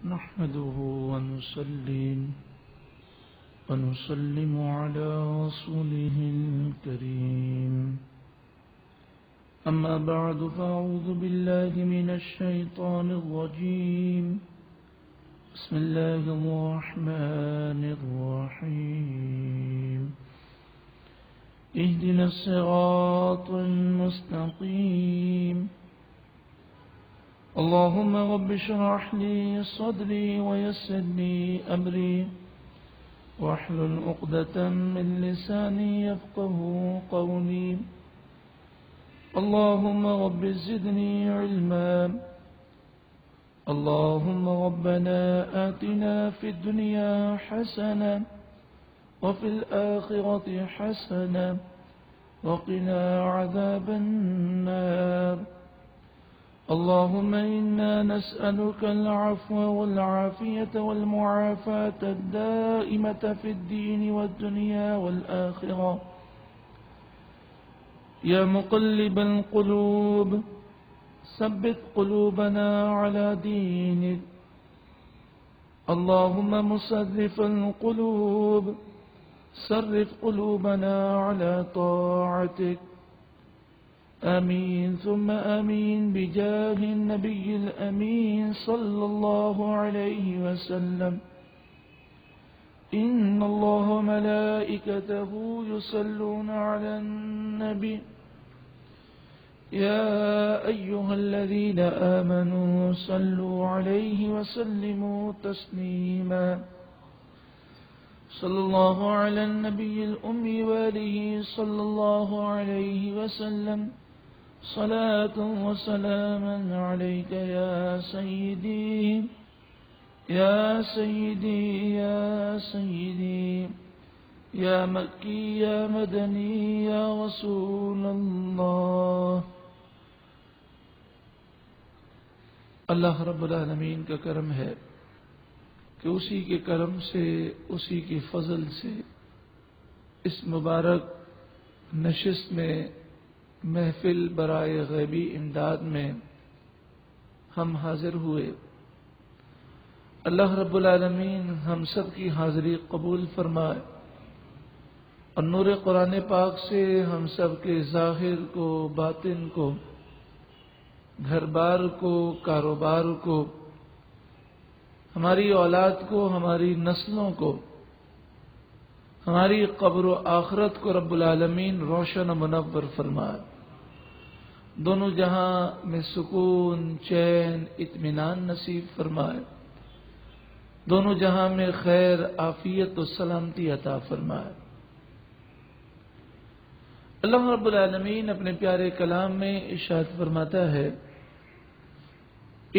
نحمده ونسلم على رسوله الكريم. أما بعد فأعوذ بالله من الشيطان الرجيم. بسم الله الرحمن الرحيم. اهدنا الصراط المستقيم. اللهم رب اشرح لي صدري ويسر لي أمري واحلل عقدة من لساني يفقه قولي. اللهم رب زدني علما. اللهم ربنا آتنا في الدنيا حسنة وفي الآخرة حسنة وقنا عذاب النار. اللهم إنا نسألك العفو والعافية والمعافاة الدائمة في الدين والدنيا والآخرة. يا مقلب القلوب ثبت قلوبنا على دينك. اللهم مصرف القلوب صرف قلوبنا على طاعتك. آمين ثم آمين بجاه النبي الأمين صلى الله عليه وسلم. إن الله وملائكته يصلون على النبي يا أيها الذين آمنوا صلوا عليه وسلموا تسليما. صلى الله على النبي الأمي وآله صلى الله عليه وسلم. صلاة وسلاما عليك يا سيدي يا سيدي يا سيدي يا مكي يا مدني يا رسول الله. اللہ رب العالمین کا کرم ہے کہ اسی کے کرم سے، اسی کے فضل سے اس مبارک نشست میں، محفل برائے غیبی امداد میں ہم حاضر ہوئے. اللہ رب العالمین ہم سب کی حاضری قبول فرمائے اور نور قرآن پاک سے ہم سب کے ظاہر کو، باطن کو، گھر بار کو، کاروبار کو، ہماری اولاد کو، ہماری نسلوں کو، ہماری قبر و آخرت کو رب العالمین روشن و منور فرمائے. دونوں جہاں میں سکون، چین، اطمینان نصیب فرمائے. دونوں جہاں میں خیر، عافیت و سلامتی عطا فرمائے. اللہ رب العالمین اپنے پیارے کلام میں ارشاد فرماتا ہے،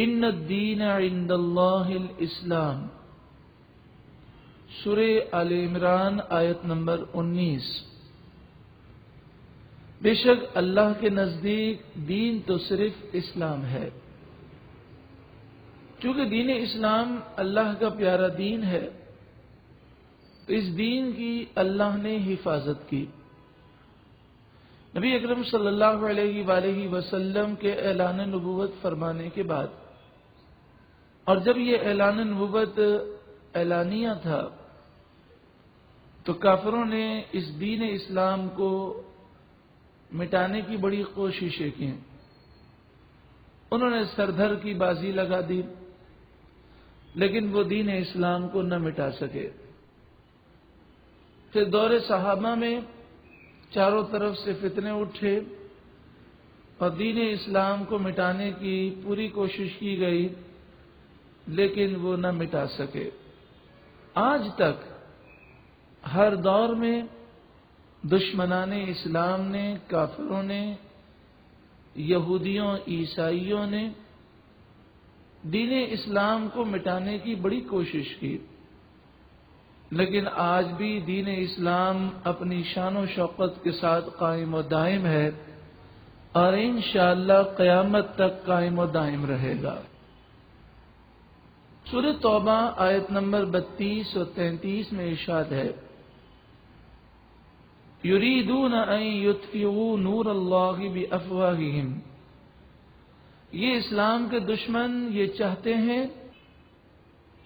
ان الدین عند اللہ الاسلام. سورہ آل عمران آیت نمبر 19. بے شک اللہ کے نزدیک دین تو صرف اسلام ہے. چونکہ دین اسلام اللہ کا پیارا دین ہے تو اس دین کی اللہ نے حفاظت کی. نبی اکرم صلی اللہ علیہ وآلہ وسلم کے اعلان نبوت فرمانے کے بعد، اور جب یہ اعلان نبوت اعلانیہ تھا تو کافروں نے اس دین اسلام کو مٹانے کی بڑی کوششیں کی. انہوں نے سردھر کی بازی لگا دی لیکن وہ دین اسلام کو نہ مٹا سکے. پھر دور صحابہ میں چاروں طرف سے فتنے اٹھے اور دین اسلام کو مٹانے کی پوری کوشش کی گئی لیکن وہ نہ مٹا سکے. آج تک ہر دور میں دشمنان اسلام نے، کافروں نے، یہودیوں، عیسائیوں نے دین اسلام کو مٹانے کی بڑی کوشش کی، لیکن آج بھی دین اسلام اپنی شان و شوکت کے ساتھ قائم و دائم ہے اور انشاءاللہ قیامت تک قائم و دائم رہے گا. سورہ توبہ آیت نمبر 32 اور 33 میں ارشاد ہے، یریدون ان یطفئوا نور اللہ بافواہہم. یہ اسلام کے دشمن یہ چاہتے ہیں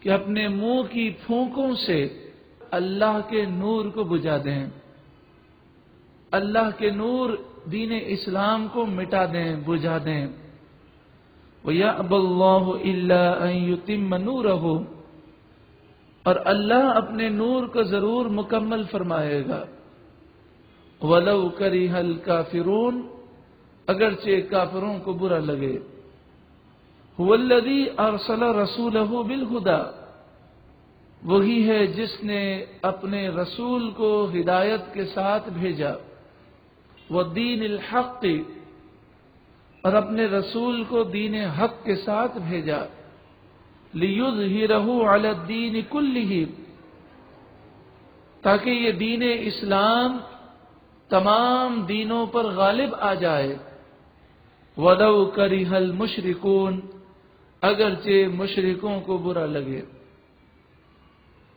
کہ اپنے منہ کی پھونکوں سے اللہ کے نور کو بجھا دیں، اللہ کے نور دین اسلام کو مٹا دیں، بجھا دیں۔ وَيَأْبَى اللَّهُ إِلَّا أَن يُتِمَّ نُورَهُ، اور اللہ اپنے نور کو ضرور مکمل فرمائے گا۔ وَلَوْ كَرِهَ الْكَافِرُونَ، اگرچہ کافروں کو برا لگے۔ هُوَ الَّذِي أَرْسَلَ رَسُولَهُ بِالْهُدَى، وہی ہے جس نے اپنے رسول کو ہدایت کے ساتھ بھیجا۔ وَالدِّينِ الْحَقِّ، اور اپنے رسول کو دین حق کے ساتھ بھیجا۔ لِيُظْهِرَهُ عَلَى الدِّينِ كُلِّهِ، تاکہ یہ دین اسلام تمام دینوں پر غالب آ جائے۔ وَلَوْ كَرِهَ الْمُشْرِكُونَ، اگرچہ مشرکوں کو برا لگے۔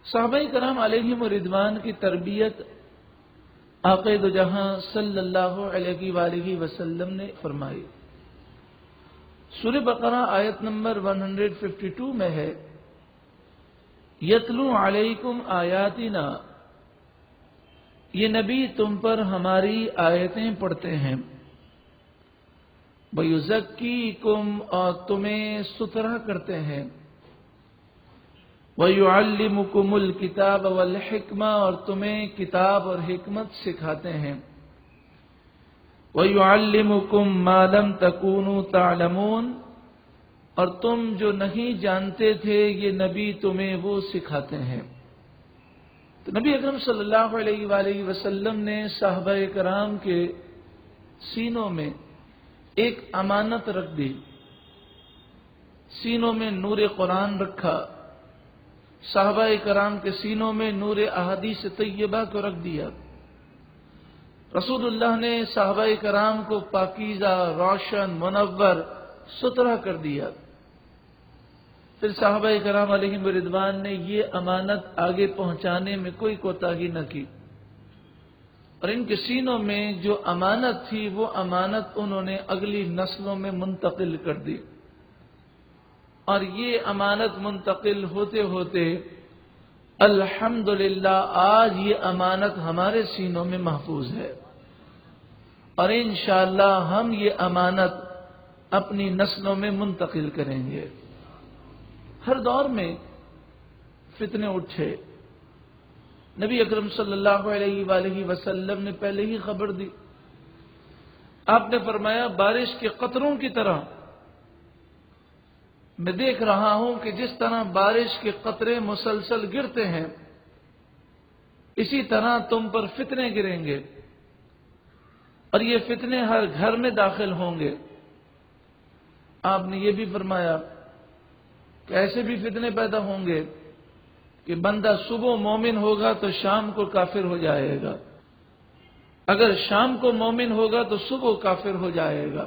صحابہ کرام علیہم رضوان کی تربیت آقا دو جہاں صلی اللہ علیہ وآلہ وسلم نے فرمائی۔ سورہ بقرہ آیت نمبر 152 میں ہے، یتلو علیکم آیاتنا، یہ نبی تم پر ہماری آیتیں پڑھتے ہیں۔ وَيُزَكِّيكُمْ، اور تمہیں ستھرا کرتے ہیں۔ وَيُعَلِّمُكُمُ الْكِتَابَ وَالْحِكْمَةَ، اور تمہیں کتاب اور حکمت سکھاتے ہیں۔ وَيُعَلِّمُكُمْ مَا لَمْ تَكُونُوا تَعْلَمُونَ، اور تم جو نہیں جانتے تھے یہ نبی تمہیں وہ سکھاتے ہیں۔ تو نبی اکرم صلی اللہ علیہ وآلہ وسلم نے صحابہ کرام کے سینوں میں ایک امانت رکھ دی، سینوں میں نور قرآن رکھا، صحابہ کرام کے سینوں میں نور احادیث طیبہ کو رکھ دیا۔ رسول اللہ نے صحابہ کرام کو پاکیزہ، روشن، منور، ستھرا کر دیا۔ پھر صحابہ کرام علیہم رضوان نے یہ امانت آگے پہنچانے میں کوئی کوتاہی نہ کی، اور ان کے سینوں میں جو امانت تھی وہ امانت انہوں نے اگلی نسلوں میں منتقل کر دی، اور یہ امانت منتقل ہوتے ہوتے الحمدللہ آج یہ امانت ہمارے سینوں میں محفوظ ہے، اور انشاءاللہ ہم یہ امانت اپنی نسلوں میں منتقل کریں گے۔ ہر دور میں فتنے اٹھے، نبی اکرم صلی اللہ علیہ وآلہ وسلم نے پہلے ہی خبر دی۔ آپ نے فرمایا بارش کے قطروں کی طرح میں دیکھ رہا ہوں کہ جس طرح بارش کے قطرے مسلسل گرتے ہیں اسی طرح تم پر فتنے گریں گے، اور یہ فتنے ہر گھر میں داخل ہوں گے۔ آپ نے یہ بھی فرمایا کہ ایسے بھی فتنے پیدا ہوں گے کہ بندہ صبح مومن ہوگا تو شام کو کافر ہو جائے گا، اگر شام کو مومن ہوگا تو صبح کافر ہو جائے گا۔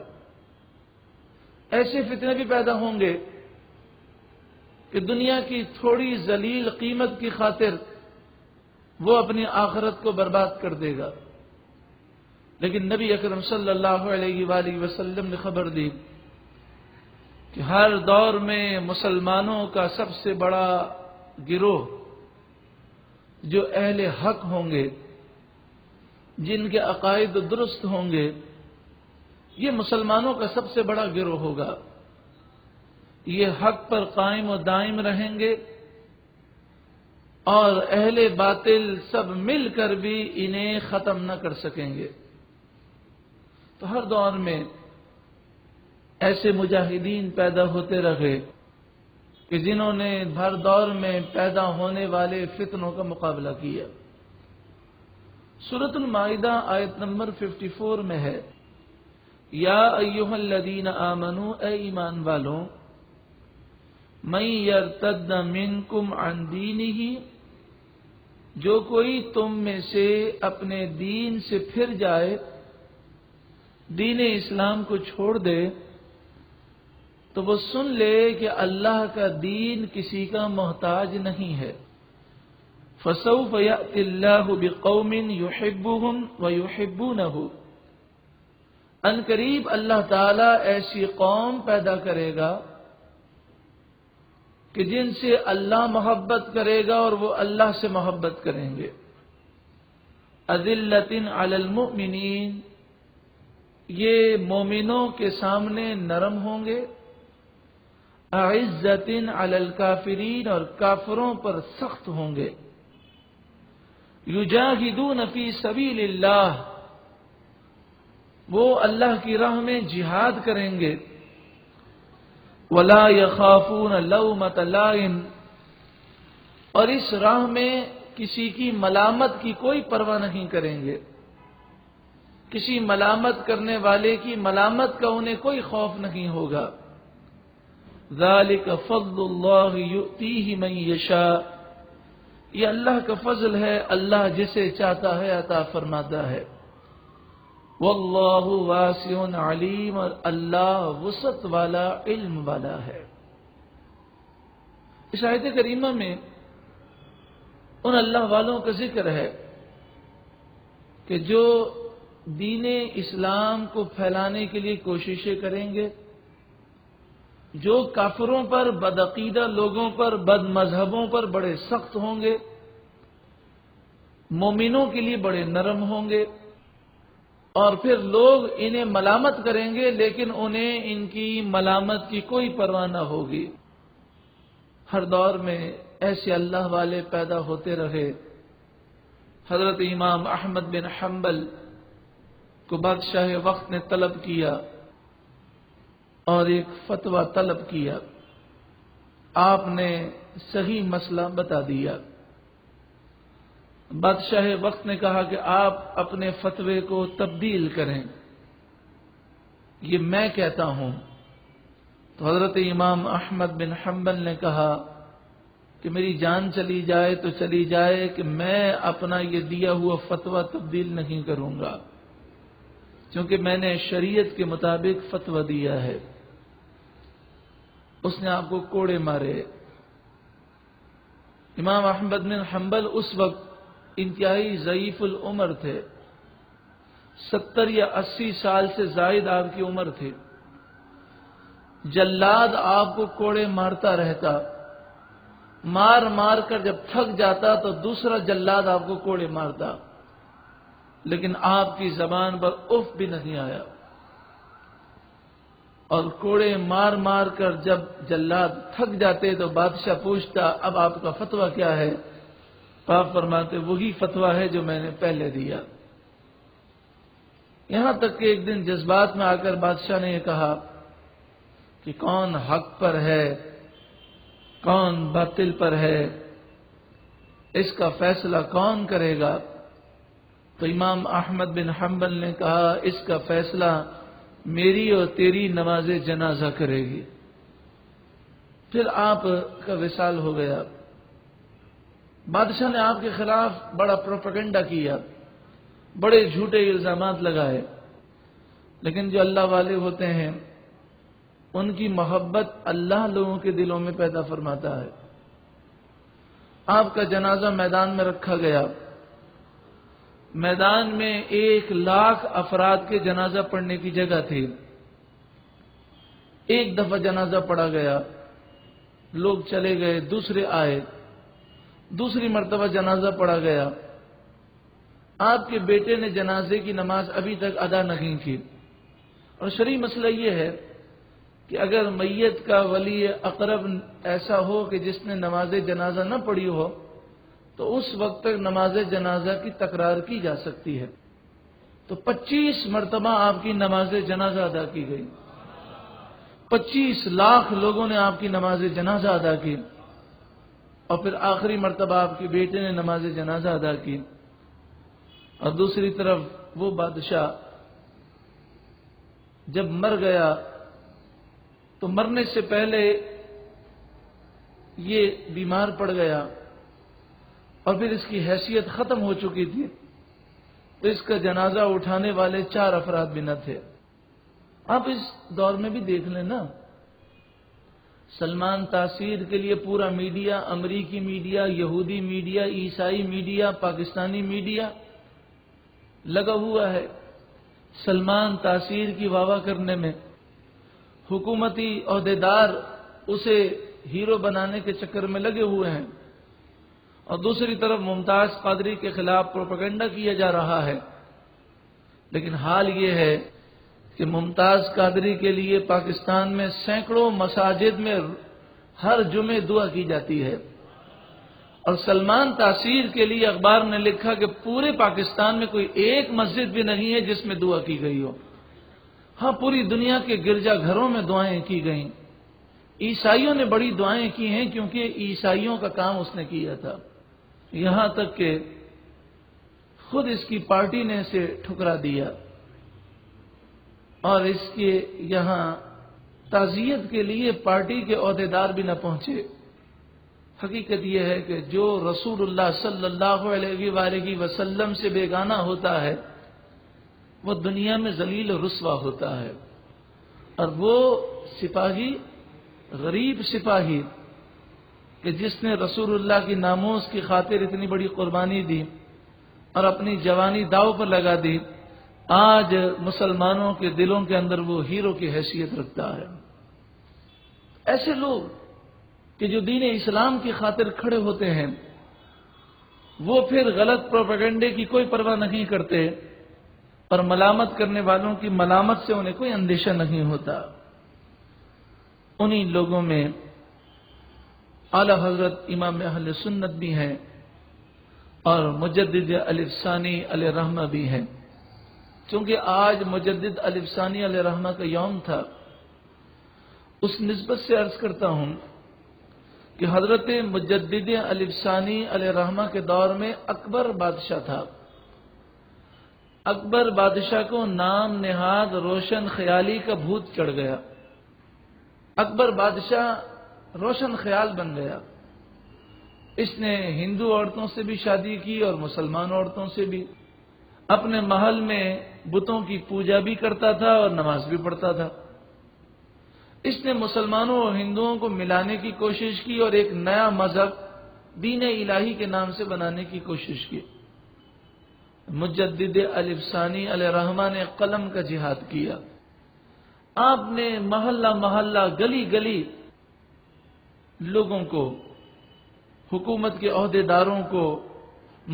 ایسے فتنے بھی پیدا ہوں گے کہ دنیا کی تھوڑی ذلیل قیمت کی خاطر وہ اپنی آخرت کو برباد کر دے گا، لیکن نبی اکرم صلی اللہ علیہ وآلہ وسلم نے خبر دی کہ ہر دور میں مسلمانوں کا سب سے بڑا گروہ جو اہل حق ہوں گے، جن کے عقائد درست ہوں گے، یہ مسلمانوں کا سب سے بڑا گروہ ہوگا۔ یہ حق پر قائم و دائم رہیں گے، اور اہل باطل سب مل کر بھی انہیں ختم نہ کر سکیں گے۔ تو ہر دور میں ایسے مجاہدین پیدا ہوتے رہے کہ جنہوں نے ہر دور میں پیدا ہونے والے فتنوں کا مقابلہ کیا۔ سورۃ المائدہ آیت نمبر 54 میں ہے، یا ایھا الذین آمنوا، اے ایمان والوں، من یرتد منکم عن دینہ، جو کوئی تم میں سے اپنے دین سے پھر جائے، دین اسلام کو چھوڑ دے، تو وہ سن لے کہ اللہ کا دین کسی کا محتاج نہیں ہے۔ فَسَوْفَ يَأْتِ اللَّهُ بِقَوْمٍ يُحِبُّهُمْ وَيُحِبُّونَهُ، ان قریب اللہ تعالی ایسی قوم پیدا کرے گا کہ جن سے اللہ محبت کرے گا اور وہ اللہ سے محبت کریں گے. اذلۃ علی المؤمنین، یہ مومنوں کے سامنے نرم ہوں گے. اعزۃ علی الکافرین، اور کافروں پر سخت ہوں گے. یجاہدون فی سبیل اللہ، وہ اللہ کی راہ میں جہاد کریں گے. ولا یخافون لومۃ لائم، اور اس راہ میں کسی کی ملامت کی کوئی پرواہ نہیں کریں گے. کسی ملامت کرنے والے کی ملامت کا انہیں کوئی خوف نہیں ہوگا. ذالک فضل اللہ یؤتیہ من یشاء، یہ اللہ کا فضل ہے، اللہ جسے چاہتا ہے عطا فرماتا ہے. واللہ واسع علیم، اور اللہ وسعت والا، علم والا ہے. اس آیت کریمہ میں ان اللہ والوں کا ذکر ہے کہ جو دین اسلام کو پھیلانے کے لیے کوششیں کریں گے، جو کافروں پر، بدعقیدہ لوگوں پر، بد مذہبوں پر بڑے سخت ہوں گے، مومنوں کے لیے بڑے نرم ہوں گے. اور پھر لوگ انہیں ملامت کریں گے لیکن انہیں ان کی ملامت کی کوئی پرواہ نہ ہوگی. ہر دور میں ایسے اللہ والے پیدا ہوتے رہے. حضرت امام احمد بن حنبل کو بادشاہ وقت نے طلب کیا اور ایک فتویٰ طلب کیا. آپ نے صحیح مسئلہ بتا دیا. بادشاہ وقت نے کہا کہ آپ اپنے فتوے کو تبدیل کریں، یہ میں کہتا ہوں. تو حضرت امام احمد بن حنبل نے کہا کہ میری جان چلی جائے تو چلی جائے کہ میں اپنا یہ دیا ہوا فتویٰ تبدیل نہیں کروں گا، کیونکہ میں نے شریعت کے مطابق فتویٰ دیا ہے. اس نے آپ کو کوڑے مارے. امام احمد بن حنبل اس وقت انتہائی ضعیف العمر تھے، 70 یا 80 سال سے زائد آپ کی عمر تھی. جلاد آپ کو کوڑے مارتا رہتا، مار مار کر جب تھک جاتا تو دوسرا جلاد آپ کو کوڑے مارتا، لیکن آپ کی زبان پر اف بھی نہیں آیا. اور کوڑے مار مار کر جب جلاد تھک جاتے تو بادشاہ پوچھتا اب آپ کا فتویٰ کیا ہے؟ آپ فرماتے وہی فتویٰ ہے جو میں نے پہلے دیا. یہاں تک کہ ایک دن جذبات میں آ کر بادشاہ نے یہ کہا کہ کون حق پر ہے، کون باطل پر ہے، اس کا فیصلہ کون کرے گا؟ تو امام احمد بن حنبل نے کہا اس کا فیصلہ میری اور تیری نماز جنازہ کرے گی. پھر آپ کا وصال ہو گیا. بادشاہ نے آپ کے خلاف بڑا پروپیگنڈا کیا، بڑے جھوٹے الزامات لگائے، لیکن جو اللہ والے ہوتے ہیں ان کی محبت اللہ لوگوں کے دلوں میں پیدا فرماتا ہے. آپ کا جنازہ میدان میں رکھا گیا. میدان میں 1,00,000 افراد کے جنازہ پڑھنے کی جگہ تھی. ایک دفعہ جنازہ پڑھا گیا، لوگ چلے گئے، دوسرے آئے، دوسری مرتبہ جنازہ پڑھا گیا. آپ کے بیٹے نے جنازے کی نماز ابھی تک ادا نہیں کی. اور شرعی مسئلہ یہ ہے کہ اگر میت کا ولی اقرب ایسا ہو کہ جس نے نماز جنازہ نہ پڑھی ہو تو اس وقت تک نماز جنازہ کی تکرار کی جا سکتی ہے. تو 25 مرتبہ آپ کی نماز جنازہ ادا کی گئی. 25 لاکھ لوگوں نے آپ کی نماز جنازہ ادا کی. اور پھر آخری مرتبہ آپ کے بیٹے نے نماز جنازہ ادا کی. اور دوسری طرف وہ بادشاہ جب مر گیا تو مرنے سے پہلے یہ بیمار پڑ گیا اور پھر اس کی حیثیت ختم ہو چکی تھی، تو اس کا جنازہ اٹھانے والے 4 افراد بھی نہ تھے. آپ اس دور میں بھی دیکھ لیں نا، سلمان تاثیر کے لیے پورا میڈیا، امریکی میڈیا، یہودی میڈیا، عیسائی میڈیا، پاکستانی میڈیا لگا ہوا ہے سلمان تاثیر کی واہ واہ کرنے میں. حکومتی عہدیدار اسے ہیرو بنانے کے چکر میں لگے ہوئے ہیں، اور دوسری طرف ممتاز قادری کے خلاف پروپیگنڈا کیا جا رہا ہے۔ لیکن حال یہ ہے کہ ممتاز قادری کے لیے پاکستان میں سینکڑوں مساجد میں ہر جمعے دعا کی جاتی ہے، اور سلمان تاثیر کے لیے اخبار نے لکھا کہ پورے پاکستان میں کوئی ایک مسجد بھی نہیں ہے جس میں دعا کی گئی ہو۔ ہاں، پوری دنیا کے گرجا گھروں میں دعائیں کی گئیں۔ عیسائیوں نے بڑی دعائیں کی ہیں کیونکہ عیسائیوں کا کام اس نے کیا تھا، یہاں تک کہ خود اس کی پارٹی نے اسے ٹھکرا دیا، اور اس کے یہاں تعزیت کے لیے پارٹی کے عہدیدار بھی نہ پہنچے۔ حقیقت یہ ہے کہ جو رسول اللہ صلی اللہ علیہ وآلہ وسلم سے بیگانہ ہوتا ہے وہ دنیا میں ذلیل و رسوا ہوتا ہے، اور وہ سپاہی، غریب سپاہی کہ جس نے رسول اللہ کی ناموس کی خاطر اتنی بڑی قربانی دی اور اپنی جوانی داؤ پر لگا دی، آج مسلمانوں کے دلوں کے اندر وہ ہیرو کی حیثیت رکھتا ہے۔ ایسے لوگ کہ جو دین اسلام کی خاطر کھڑے ہوتے ہیں وہ پھر غلط پروپیگنڈے کی کوئی پرواہ نہیں کرتے، اور ملامت کرنے والوں کی ملامت سے انہیں کوئی اندیشہ نہیں ہوتا۔ انہی لوگوں میں اعلی حضرت امام اہل سنت بھی ہیں اور مجدد الف ثانی علیہ رحمہ بھی ہیں۔ چونکہ آج مجدد الف ثانی علیہ رحمہ کا یوم تھا، اس نسبت سے عرض کرتا ہوں کہ حضرت مجدد الف ثانی علیہ رحمہ کے دور میں اکبر بادشاہ تھا۔ اکبر بادشاہ کو نام نہاد روشن خیالی کا بھوت چڑھ گیا۔ اکبر بادشاہ روشن خیال بن گیا۔ اس نے ہندو عورتوں سے بھی شادی کی اور مسلمان عورتوں سے بھی۔ اپنے محل میں بتوں کی پوجا بھی کرتا تھا اور نماز بھی پڑھتا تھا۔ اس نے مسلمانوں اور ہندوؤں کو ملانے کی کوشش کی اور ایک نیا مذہب دین الہی کے نام سے بنانے کی کوشش کی۔ مجدد الف ثانی علیہ رحمہ نے قلم کا جہاد کیا۔ آپ نے محلہ محلہ، گلی گلی لوگوں کو، حکومت کے عہدیداروں کو،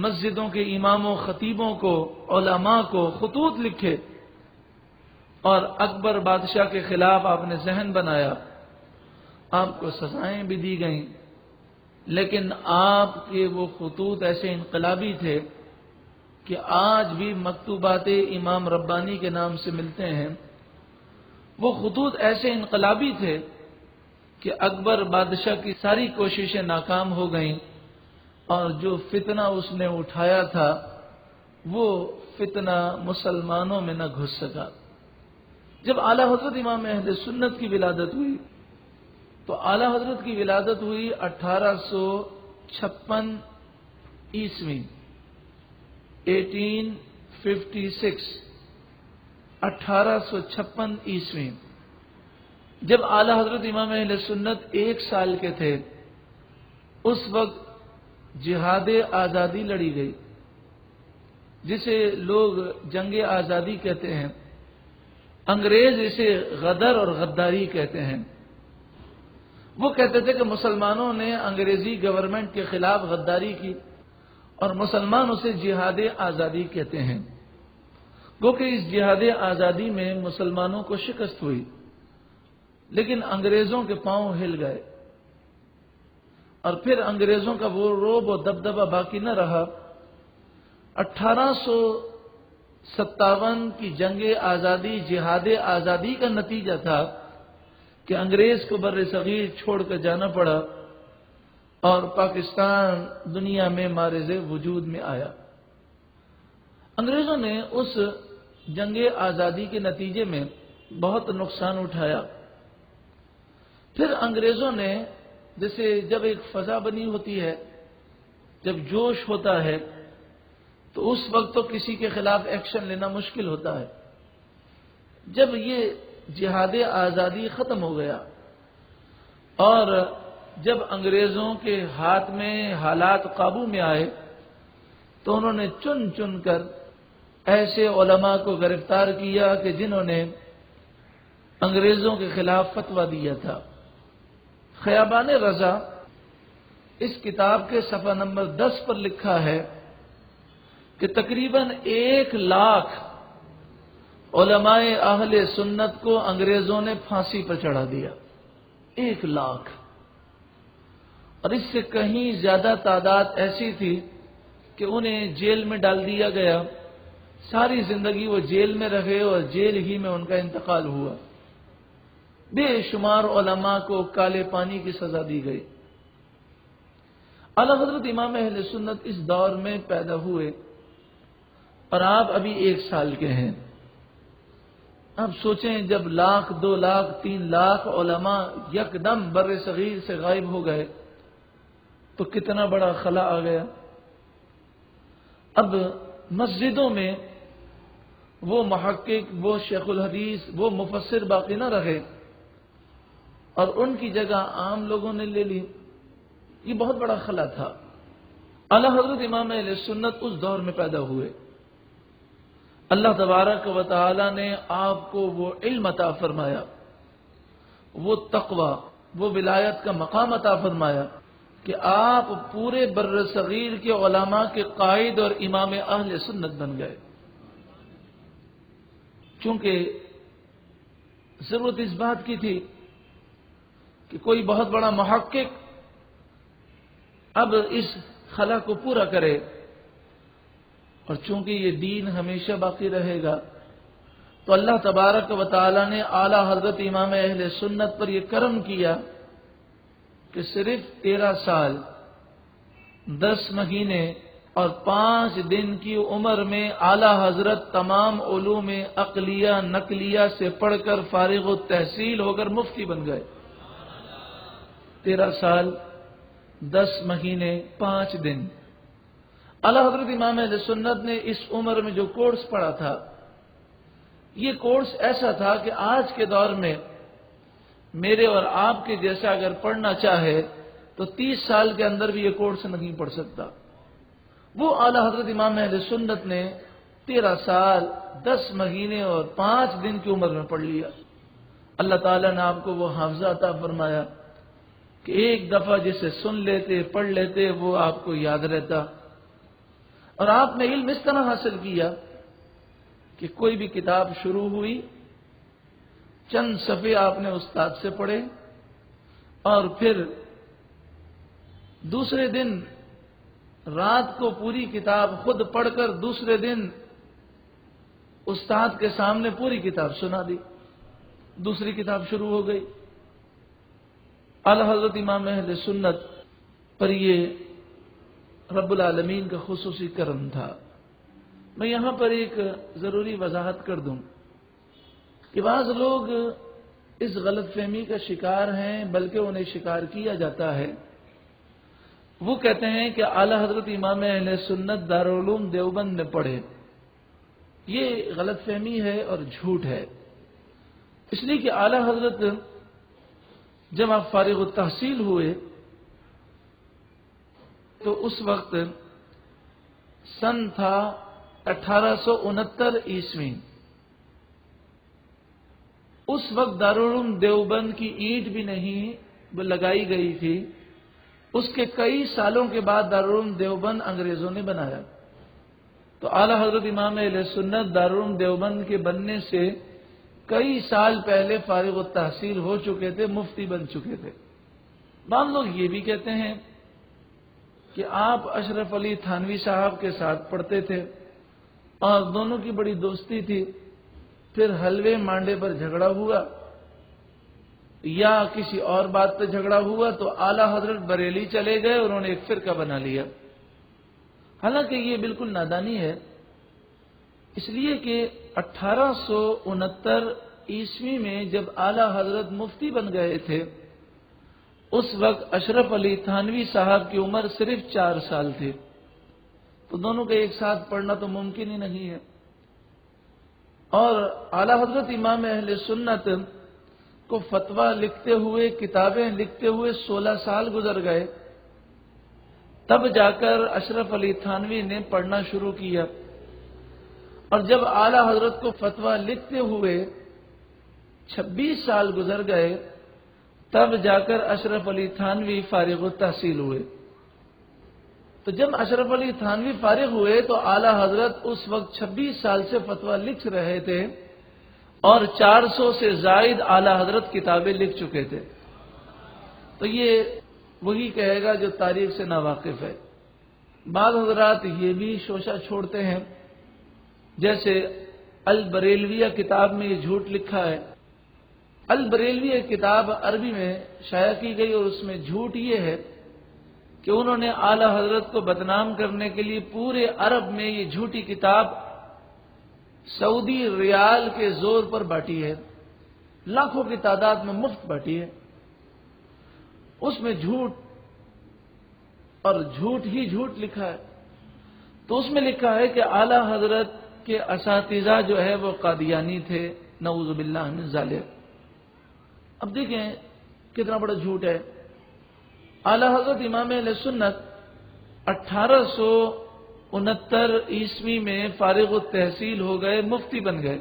مسجدوں کے اماموں خطیبوں کو، علماء کو خطوط لکھے، اور اکبر بادشاہ کے خلاف آپ نے ذہن بنایا۔ آپ کو سزائیں بھی دی گئیں، لیکن آپ کے وہ خطوط ایسے انقلابی تھے کہ آج بھی مکتوبات امام ربانی کے نام سے ملتے ہیں۔ وہ خطوط ایسے انقلابی تھے کہ اکبر بادشاہ کی ساری کوششیں ناکام ہو گئیں، اور جو فتنہ اس نے اٹھایا تھا وہ فتنہ مسلمانوں میں نہ گھس سکا۔ جب اعلی حضرت امام اہل سنت کی ولادت ہوئی تو اعلی حضرت کی ولادت ہوئی 1856 عیسوی، 1856، 1856 عیسوی۔ جب اعلی حضرت امام اہل سنت 1 سال کے تھے اس وقت جہاد آزادی لڑی گئی، جسے لوگ جنگ آزادی کہتے ہیں۔ انگریز اسے غدر اور غداری کہتے ہیں۔ وہ کہتے تھے کہ مسلمانوں نے انگریزی گورنمنٹ کے خلاف غداری کی، اور مسلمان اسے جہاد آزادی کہتے ہیں۔ گو کہ اس جہاد آزادی میں مسلمانوں کو شکست ہوئی، لیکن انگریزوں کے پاؤں ہل گئے، اور پھر انگریزوں کا وہ رعب و دبدبہ باقی نہ رہا۔ 1857 کی جنگ آزادی جہاد آزادی کا نتیجہ تھا کہ انگریز کو بر صغیر چھوڑ کر جانا پڑا، اور پاکستان دنیا میں معرض وجود میں آیا۔ انگریزوں نے اس جنگ آزادی کے نتیجے میں بہت نقصان اٹھایا۔ پھر انگریزوں نے، جیسے جب ایک فضا بنی ہوتی ہے، جب جوش ہوتا ہے تو اس وقت تو کسی کے خلاف ایکشن لینا مشکل ہوتا ہے۔ جب یہ جہاد آزادی ختم ہو گیا اور جب انگریزوں کے ہاتھ میں حالات قابو میں آئے تو انہوں نے چن چن کر ایسے علماء کو گرفتار کیا کہ جنہوں نے انگریزوں کے خلاف فتویٰ دیا تھا۔ خیابان رضا اس کتاب کے صفحہ نمبر 10 پر لکھا ہے کہ تقریباً 1,00,000 علماء اہل سنت کو انگریزوں نے پھانسی پر چڑھا دیا. 1,00,000. اور اس سے کہیں زیادہ تعداد ایسی تھی کہ انہیں جیل میں ڈال دیا گیا. ساری زندگی وہ جیل میں رہے اور جیل ہی میں ان کا انتقال ہوا. بے شمار علماء کو کالے پانی کی سزا دی گئی. اعلی حضرت امام اہل سنت اس دور میں پیدا ہوئے اور آپ ابھی 1 سال کے ہیں. اب سوچیں جب 1,00,000 2,00,000 3,00,000 علماء یکدم بر صغیر سے غائب ہو گئے تو کتنا بڑا خلا آ گیا. اب مسجدوں میں وہ محقق، وہ شیخ الحدیث، وہ مفسر باقی نہ رہے اور ان کی جگہ عام لوگوں نے لے لی. یہ بہت بڑا خلا تھا. اعلی حضرت امام اہل سنت اس دور میں پیدا ہوئے. اللہ تبارک و تعالی نے آپ کو وہ علم عطا فرمایا، وہ تقوی، وہ ولایت کا مقام عطا فرمایا کہ آپ پورے بر صغیر کے علماء کے قائد اور امام اہل سنت بن گئے. چونکہ ضرورت اس بات کی تھی کہ کوئی بہت بڑا محقق اب اس خلا کو پورا کرے، اور چونکہ یہ دین ہمیشہ باقی رہے گا تو اللہ تبارک و تعالی نے اعلی حضرت امام اہل سنت پر یہ کرم کیا کہ صرف 13 سال 10 مہینے اور 5 دن کی عمر میں اعلی حضرت تمام علوم عقلیہ نقلیہ سے پڑھ کر فارغ التحصیل ہو کر مفتی بن گئے. 13 سال 10 مہینے 5 دن. اعلی حضرت امام اہل سنت نے اس عمر میں جو کورس پڑھا تھا، یہ کورس ایسا تھا کہ آج کے دور میں میرے اور آپ کے جیسا اگر پڑھنا چاہے تو 30 سال کے اندر بھی یہ کورس نہیں پڑھ سکتا. وہ اعلی حضرت امام اہل سنت نے 13 سال 10 مہینے اور 5 دن کی عمر میں پڑھ لیا. اللہ تعالیٰ نے آپ کو وہ حافظہ عطا فرمایا کہ ایک دفعہ جسے سن لیتے پڑھ لیتے وہ آپ کو یاد رہتا. اور آپ نے علم اس طرح حاصل کیا کہ کوئی بھی کتاب شروع ہوئی، چند صفحے آپ نے استاد سے پڑھے اور پھر دوسرے دن رات کو پوری کتاب خود پڑھ کر دوسرے دن استاد کے سامنے پوری کتاب سنا دی. دوسری کتاب شروع ہو گئی. اعلی حضرت امام اہل سنت پر یہ رب العالمین کا خصوصی کرم تھا. میں یہاں پر ایک ضروری وضاحت کر دوں کہ بعض لوگ اس غلط فہمی کا شکار ہیں، بلکہ انہیں شکار کیا جاتا ہے. وہ کہتے ہیں کہ اعلی حضرت امام اہل سنت دارالعلوم دیوبند میں پڑھے. یہ غلط فہمی ہے اور جھوٹ ہے. اس لیے کہ اعلی حضرت جب آپ فارغ التحصیل ہوئے تو اس وقت سن تھا 1869 عیسوی. اس وقت دارالعلوم دیوبند کی اینٹ بھی نہیں لگائی گئی تھی. اس کے کئی سالوں کے بعد دارالعلوم دیوبند انگریزوں نے بنایا. تو اعلی حضرت امام اہل سنت دارالعلوم دیوبند کے بننے سے کئی سال پہلے فارغ التحصیل ہو چکے تھے، مفتی بن چکے تھے. بعض لوگ یہ بھی کہتے ہیں کہ آپ اشرف علی تھانوی صاحب کے ساتھ پڑھتے تھے اور دونوں کی بڑی دوستی تھی، پھر حلوے مانڈے پر جھگڑا ہوا یا کسی اور بات پہ جھگڑا ہوا تو اعلی حضرت بریلی چلے گئے اور انہوں نے ایک فرقہ بنا لیا. حالانکہ یہ بالکل نادانی ہے، اس لیے کہ 1869 عیسوی میں جب اعلی حضرت مفتی بن گئے تھے اس وقت اشرف علی تھانوی صاحب کی عمر صرف 4 سال تھی. تو دونوں کے ایک ساتھ پڑھنا تو ممکن ہی نہیں ہے. اور اعلی حضرت امام اہل سنت کو فتویٰ لکھتے ہوئے، کتابیں لکھتے ہوئے 16 سال گزر گئے. تب جا کر اشرف علی تھانوی نے پڑھنا شروع کیا. اور جب اعلی حضرت کو فتویٰ لکھتے ہوئے 26 سال گزر گئے تب جا کر اشرف علی تھانوی فارغ التحصیل ہوئے۔ تو جب اشرف علی تھانوی فارغ ہوئے تو اعلیٰ حضرت اس وقت 26 سال سے فتویٰ لکھ رہے تھے اور 400 سے زائد اعلیٰ حضرت کتابیں لکھ چکے تھے۔ تو یہ وہی کہے گا جو تاریخ سے ناواقف ہے۔ بعض حضرات یہ بھی شوشہ چھوڑتے ہیں، جیسے البریلویہ کتاب میں یہ جھوٹ لکھا ہے۔ البریلویہ کتاب عربی میں شائع کی گئی اور اس میں جھوٹ یہ ہے کہ انہوں نے اعلیٰ حضرت کو بدنام کرنے کے لیے پورے عرب میں یہ جھوٹی کتاب سعودی ریال کے زور پر بانٹی ہے، لاکھوں کی تعداد میں مفت بانٹی ہے۔ اس میں جھوٹ اور جھوٹ ہی جھوٹ لکھا ہے۔ تو اس میں لکھا ہے کہ اعلیٰ حضرت کے اساتذہ جو ہے وہ قادیانی تھے، نعوذ باللہ من ذالک۔ اب دیکھیں کتنا بڑا جھوٹ ہے۔ اعلیٰ حضرت امام اہل سنت 1869 عیسوی میں فارغ التحصیل ہو گئے، مفتی بن گئے،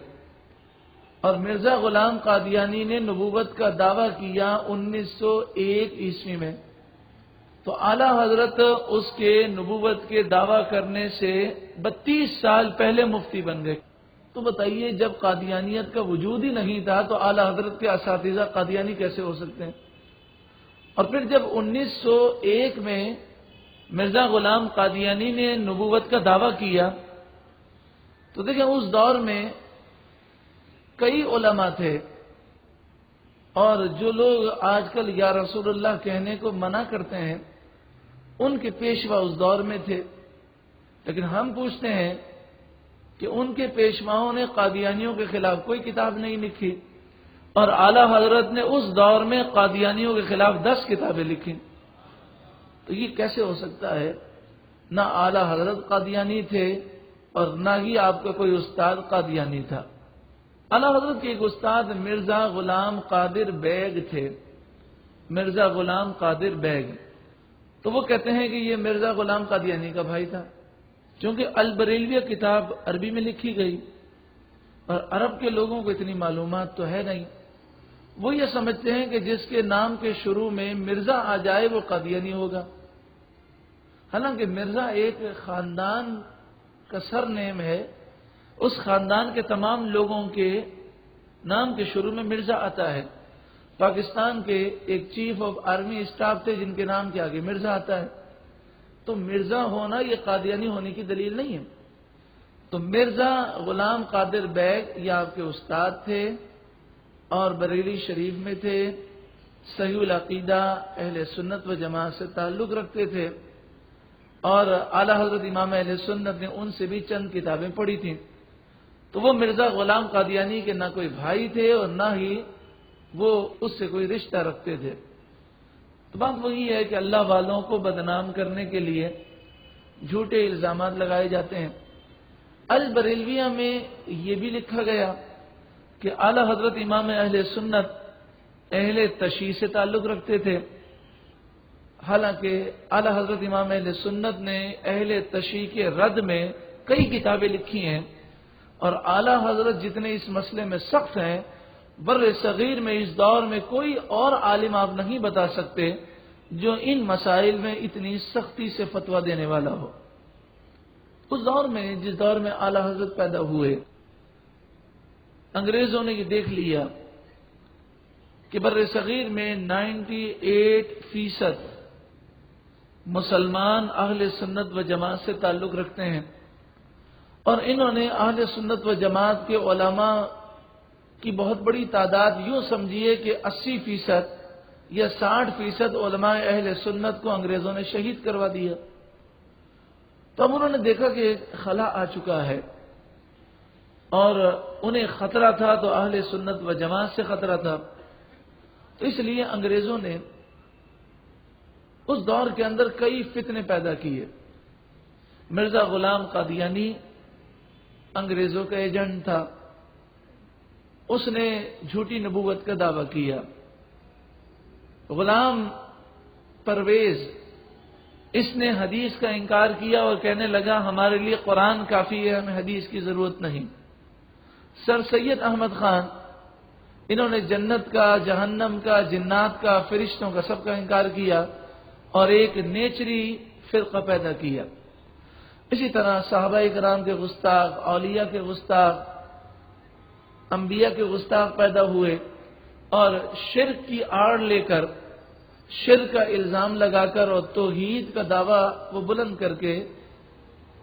اور مرزا غلام قادیانی نے نبوت کا دعویٰ کیا 1901 عیسوی میں۔ تو اعلیٰ حضرت اس کے نبوت کے دعویٰ کرنے سے 32 سال پہلے مفتی بن گئے۔ تو بتائیے جب قادیانیت کا وجود ہی نہیں تھا تو اعلیٰ حضرت کے اساتذہ قادیانی کیسے ہو سکتے ہیں؟ اور پھر جب 1901 میں مرزا غلام قادیانی نے نبوت کا دعویٰ کیا تو دیکھیں اس دور میں کئی علماء تھے، اور جو لوگ آج کل یا رسول اللہ کہنے کو منع کرتے ہیں ان کے پیشوا اس دور میں تھے، لیکن ہم پوچھتے ہیں کہ ان کے پیشواؤں نے قادیانیوں کے خلاف کوئی کتاب نہیں لکھی، اور اعلیٰ حضرت نے اس دور میں قادیانیوں کے خلاف 10 کتابیں لکھی۔ تو یہ کیسے ہو سکتا ہے؟ نہ اعلیٰ حضرت قادیانی تھے اور نہ ہی آپ کا کوئی استاد قادیانی تھا۔ اعلیٰ حضرت کے ایک استاد مرزا غلام قادر بیگ تھے، مرزا غلام قادر بیگ۔ تو وہ کہتے ہیں کہ یہ مرزا غلام قادیانی کا بھائی تھا، چونکہ البریلویہ کتاب عربی میں لکھی گئی اور عرب کے لوگوں کو اتنی معلومات تو ہے نہیں، وہ یہ سمجھتے ہیں کہ جس کے نام کے شروع میں مرزا آ جائے وہ قادیانی ہوگا، حالانکہ مرزا ایک خاندان کا سر نیم ہے، اس خاندان کے تمام لوگوں کے نام کے شروع میں مرزا آتا ہے۔ پاکستان کے ایک چیف آف آرمی اسٹاف تھے جن کے نام کے آگے مرزا آتا ہے، تو مرزا ہونا یہ قادیانی ہونے کی دلیل نہیں ہے۔ تو مرزا غلام قادر بیگ یہ آپ کے استاد تھے اور بریلی شریف میں تھے، صحیح العقیدہ اہل سنت و جماعت سے تعلق رکھتے تھے، اور اعلیٰ حضرت امام اہل سنت نے ان سے بھی چند کتابیں پڑھی تھیں۔ تو وہ مرزا غلام قادیانی کے نہ کوئی بھائی تھے اور نہ ہی وہ اس سے کوئی رشتہ رکھتے تھے۔ تو بات وہی ہے کہ اللہ والوں کو بدنام کرنے کے لیے جھوٹے الزامات لگائے جاتے ہیں۔ البریلویہ میں یہ بھی لکھا گیا کہ اعلیٰ حضرت امام اہل سنت اہل تشیع سے تعلق رکھتے تھے، حالانکہ اعلیٰ حضرت امام اہل سنت نے اہل تشیع کے رد میں کئی کتابیں لکھی ہیں، اور اعلیٰ حضرت جتنے اس مسئلے میں سخت ہیں، بر صغیر میں اس دور میں کوئی اور عالم آپ نہیں بتا سکتے جو ان مسائل میں اتنی سختی سے فتویٰ دینے والا ہو۔ اس دور میں جس دور میں اعلیٰ حضرت پیدا ہوئے، انگریزوں نے یہ دیکھ لیا کہ بر صغیر میں 98% مسلمان اہل سنت و جماعت سے تعلق رکھتے ہیں، اور انہوں نے اہل سنت و جماعت کے علماء کی بہت بڑی تعداد یوں سمجھیے کہ 80% یا 60% علماء اہل سنت کو انگریزوں نے شہید کروا دیا۔ تو اب انہوں نے دیکھا کہ خلا آ چکا ہے اور انہیں خطرہ تھا تو اہل سنت و جماعت سے خطرہ تھا، تو اس لیے انگریزوں نے اس دور کے اندر کئی فتنے پیدا کیے۔ مرزا غلام قادیانی انگریزوں کا ایجنٹ تھا، اس نے جھوٹی نبوت کا دعویٰ کیا۔ غلام پرویز اس نے حدیث کا انکار کیا اور کہنے لگا ہمارے لیے قرآن کافی ہے، ہمیں حدیث کی ضرورت نہیں۔ سر سید احمد خان انہوں نے جنت کا، جہنم کا، جنات کا، فرشتوں کا، سب کا انکار کیا اور ایک نیچری فرقہ پیدا کیا۔ اسی طرح صحابہ کرام کے گستاخ، اولیاء کے گستاخ، انبیاء کے گستاخ پیدا ہوئے اور شرک کی آڑ لے کر، شرک کا الزام لگا کر اور توحید کا دعویٰ وہ بلند کر کے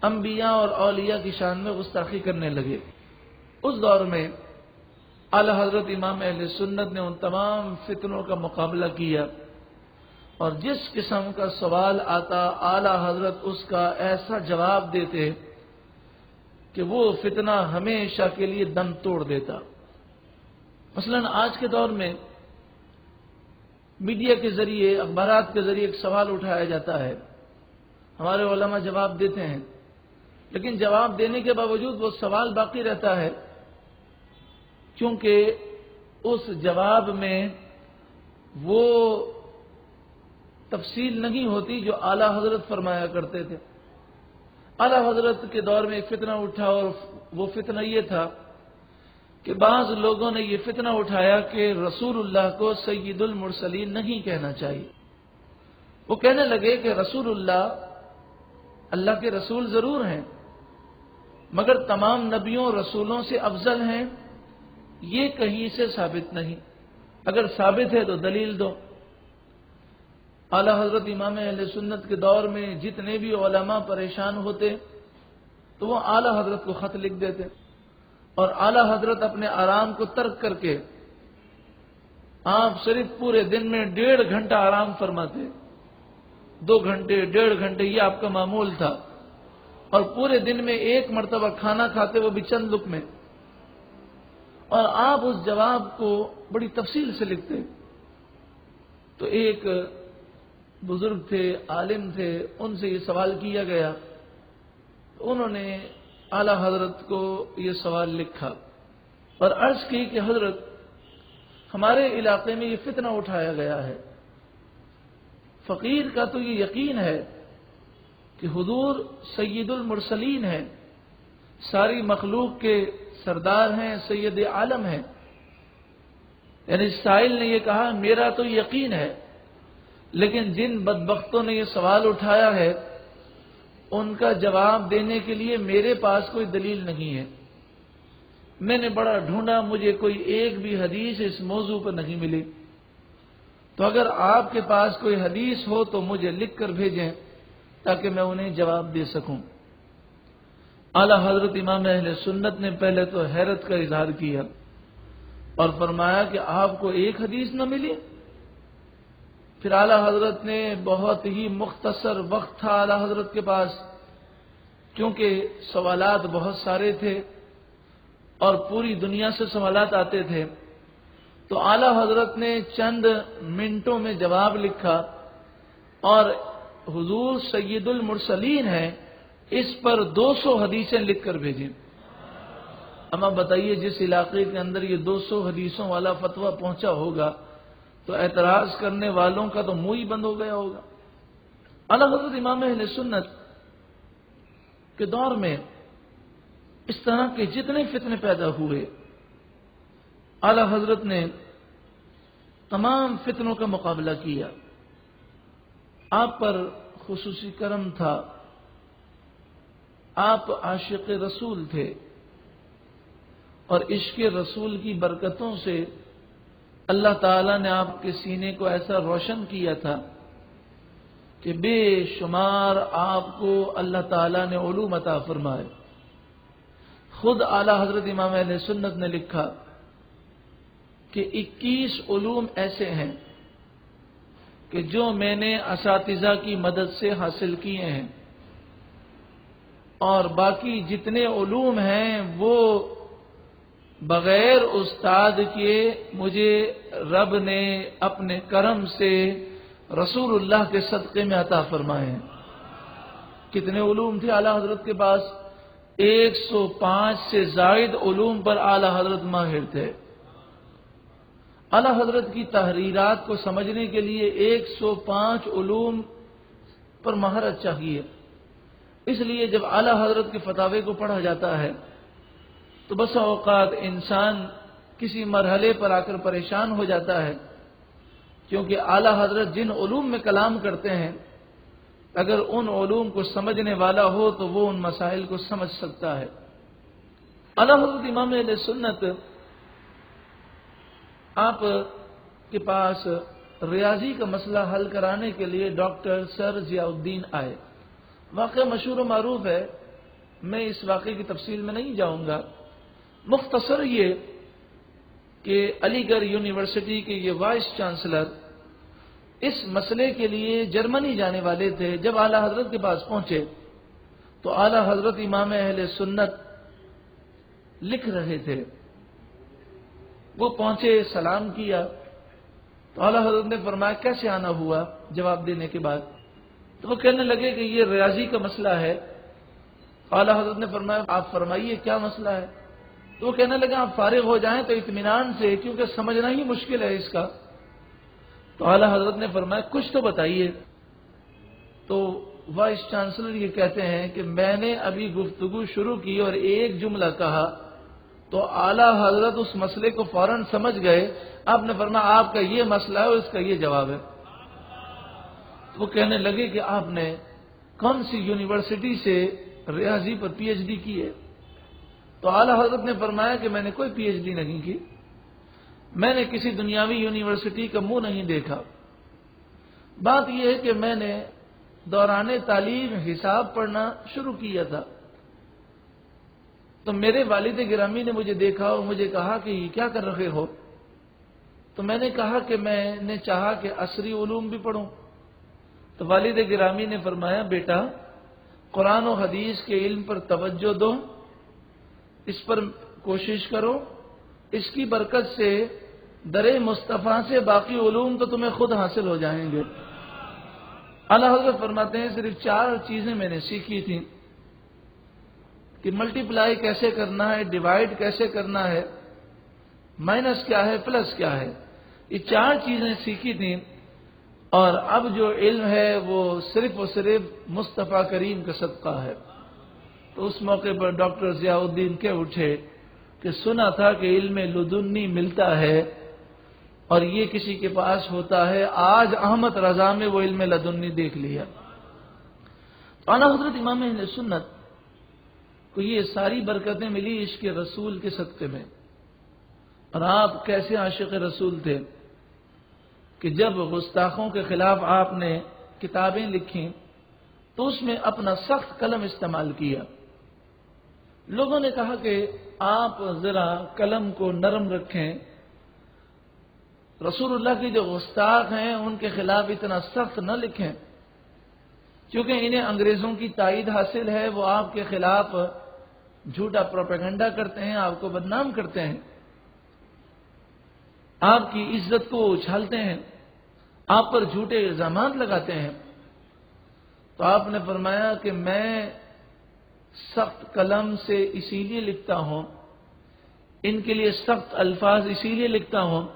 انبیاء اور اولیاء کی شان میں گستاخی کرنے لگے۔ اس دور میں اعلی حضرت امام اہل سنت نے ان تمام فتنوں کا مقابلہ کیا اور جس قسم کا سوال آتا اعلی حضرت اس کا ایسا جواب دیتے کہ وہ فتنہ ہمیشہ کے لیے دم توڑ دیتا۔ مثلا آج کے دور میں میڈیا کے ذریعے، اخبارات کے ذریعے ایک سوال اٹھایا جاتا ہے، ہمارے علماء جواب دیتے ہیں، لیکن جواب دینے کے باوجود وہ سوال باقی رہتا ہے، کیونکہ اس جواب میں وہ تفصیل نہیں ہوتی جو اعلیٰ حضرت فرمایا کرتے تھے۔ اعلیٰ حضرت کے دور میں ایک فتنہ اٹھا اور وہ فتنہ یہ تھا کہ بعض لوگوں نے یہ فتنہ اٹھایا کہ رسول اللہ کو سید المرسلین نہیں کہنا چاہیے۔ وہ کہنے لگے کہ رسول اللہ اللہ کے رسول ضرور ہیں، مگر تمام نبیوں رسولوں سے افضل ہیں، یہ کہیں سے ثابت نہیں، اگر ثابت ہے تو دلیل دو۔ اعلی حضرت امام اہل سنت کے دور میں جتنے بھی علماء پریشان ہوتے تو وہ اعلی حضرت کو خط لکھ دیتے اور اعلی حضرت اپنے آرام کو ترک کر کے آپ صرف پورے دن میں 1.5 گھنٹہ آرام فرماتے، 2 گھنٹے 1.5 گھنٹے یہ آپ کا معمول تھا، اور پورے دن میں 1 مرتبہ کھانا کھاتے، وہ بھی چند لقمے، اور آپ اس جواب کو بڑی تفصیل سے لکھتے۔ تو ایک بزرگ تھے، عالم تھے، ان سے یہ سوال کیا گیا، تو انہوں نے اعلی حضرت کو یہ سوال لکھا اور عرض کی کہ حضرت ہمارے علاقے میں یہ فتنہ اٹھایا گیا ہے، فقیر کا تو یہ یقین ہے کہ حضور سید المرسلین ہیں، ساری مخلوق کے سردار ہیں، سید عالم ہیں، یعنی سائل نے یہ کہا میرا تو یقین ہے، لیکن جن بدبختوں نے یہ سوال اٹھایا ہے ان کا جواب دینے کے لیے میرے پاس کوئی دلیل نہیں ہے، میں نے بڑا ڈھونڈا، مجھے کوئی ایک بھی حدیث اس موضوع پر نہیں ملی، تو اگر آپ کے پاس کوئی حدیث ہو تو مجھے لکھ کر بھیجیں تاکہ میں انہیں جواب دے سکوں۔ اعلی حضرت امام اہل سنت نے پہلے تو حیرت کا اظہار کیا اور فرمایا کہ آپ کو ایک حدیث نہ ملی؟ پھر اعلی حضرت نے بہت ہی مختصر وقت تھا اعلی حضرت کے پاس، کیونکہ سوالات بہت سارے تھے اور پوری دنیا سے سوالات آتے تھے، تو اعلی حضرت نے چند منٹوں میں جواب لکھا اور حضور سید المرسلین ہیں اس پر 200 حدیثیں لکھ کر بھیجیں۔ اب آپ بتائیے جس علاقے کے اندر یہ 200 حدیثوں والا فتویٰ پہنچا ہوگا تو اعتراض کرنے والوں کا تو منہ ہی بند ہو گیا ہوگا۔ اعلی حضرت امام اہل سنت کے دور میں اس طرح کے جتنے فتنے پیدا ہوئے، اعلی حضرت نے تمام فتنوں کا مقابلہ کیا۔ آپ پر خصوصی کرم تھا، آپ عاشق رسول تھے اور عشق رسول کی برکتوں سے اللہ تعالیٰ نے آپ کے سینے کو ایسا روشن کیا تھا کہ بے شمار آپ کو اللہ تعالیٰ نے علوم عطا فرمائے۔ خود اعلی حضرت امام اہل سنت نے لکھا کہ 21 علوم ایسے ہیں کہ جو میں نے اساتذہ کی مدد سے حاصل کیے ہیں، اور باقی جتنے علوم ہیں وہ بغیر استاد کے مجھے رب نے اپنے کرم سے رسول اللہ کے صدقے میں عطا فرمائے ہیں۔ کتنے علوم تھے اعلی حضرت کے پاس؟ 105 سے زائد علوم پر اعلی حضرت ماہر تھے۔ اعلی حضرت کی تحریرات کو سمجھنے کے لیے 105 علوم پر مہارت چاہیے، اس لیے جب اعلی حضرت کے فتاوے کو پڑھا جاتا ہے تو بس اوقات انسان کسی مرحلے پر آ کر پریشان ہو جاتا ہے، کیونکہ اعلیٰ حضرت جن علوم میں کلام کرتے ہیں اگر ان علوم کو سمجھنے والا ہو تو وہ ان مسائل کو سمجھ سکتا ہے۔ اعلیٰ حضرت امام اہل سنت آپ کے پاس ریاضی کا مسئلہ حل کرانے کے لیے ڈاکٹر سر ضیاء الدین آئے۔ واقعہ مشہور و معروف ہے، میں اس واقعے کی تفصیل میں نہیں جاؤں گا، مختصر یہ کہ علی گڑھ یونیورسٹی کے یہ وائس چانسلر اس مسئلے کے لیے جرمنی جانے والے تھے۔ جب اعلیٰ حضرت کے پاس پہنچے تو اعلیٰ حضرت امام اہل سنت لکھ رہے تھے۔ وہ پہنچے، سلام کیا تو اعلیٰ حضرت نے فرمایا کیسے آنا ہوا؟ جواب دینے کے بعد تو وہ کہنے لگے کہ یہ ریاضی کا مسئلہ ہے۔ اعلیٰ حضرت نے فرمایا آپ فرمائیے کیا مسئلہ ہے؟ تو وہ کہنے لگے آپ فارغ ہو جائیں تو اطمینان سے، کیونکہ سمجھنا ہی مشکل ہے اس کا۔ تو اعلیٰ حضرت نے فرمایا کچھ تو بتائیے۔ تو وائس چانسلر یہ کہتے ہیں کہ میں نے ابھی گفتگو شروع کی اور ایک جملہ کہا تو اعلیٰ حضرت اس مسئلے کو فوراً سمجھ گئے۔ آپ نے فرمایا آپ کا یہ مسئلہ ہے اور اس کا یہ جواب ہے۔ وہ کہنے لگے کہ آپ نے کون سی یونیورسٹی سے ریاضی پر پی ایچ ڈی کی ہے؟ تو اعلیٰ حضرت نے فرمایا کہ میں نے کوئی پی ایچ ڈی نہیں کی، میں نے کسی دنیاوی یونیورسٹی کا منہ نہیں دیکھا۔ بات یہ ہے کہ میں نے دوران تعلیم حساب پڑھنا شروع کیا تھا تو میرے والد گرامی نے مجھے دیکھا اور مجھے کہا کہ یہ کیا کر رہے ہو؟ تو میں نے کہا کہ میں نے چاہا کہ عصری علوم بھی پڑھوں۔ تو والد گرامی نے فرمایا بیٹا قرآن و حدیث کے علم پر توجہ دو، اس پر کوشش کرو، اس کی برکت سے در مصطفیٰ سے باقی علوم تو تمہیں خود حاصل ہو جائیں گے۔ اعلیٰ حضرت فرماتے ہیں صرف 4 چیزیں میں نے سیکھی تھیں کہ ملٹی پلائی کیسے کرنا ہے، ڈیوائڈ کیسے کرنا ہے، مائنس کیا ہے، پلس کیا ہے، یہ 4 چیزیں سیکھی تھیں۔ اور اب جو علم ہے وہ صرف و صرف مصطفیٰ کریم کا صدقہ ہے۔ تو اس موقع پر ڈاکٹر ضیاء الدین کہہ اٹھے کہ سنا تھا کہ علم لدنی ملتا ہے اور یہ کسی کے پاس ہوتا ہے، آج احمد رضا میں وہ علم لدنی دیکھ لیا۔ اعلیٰ حضرت امام اہل سنت کو یہ ساری برکتیں ملی عشق رسول کے صدقے میں۔ اور آپ کیسے عاشق رسول تھے کہ جب گستاخوں کے خلاف آپ نے کتابیں لکھیں تو اس میں اپنا سخت قلم استعمال کیا۔ لوگوں نے کہا کہ آپ ذرا قلم کو نرم رکھیں، رسول اللہ کی جو گستاخ ہیں ان کے خلاف اتنا سخت نہ لکھیں، کیونکہ انہیں انگریزوں کی تائید حاصل ہے، وہ آپ کے خلاف جھوٹا پروپیگنڈا کرتے ہیں، آپ کو بدنام کرتے ہیں، آپ کی عزت کو اچھالتے ہیں، آپ پر جھوٹے الزامات لگاتے ہیں۔ تو آپ نے فرمایا کہ میں سخت قلم سے اسی لیے لکھتا ہوں، ان کے لیے سخت الفاظ اسی لیے لکھتا ہوں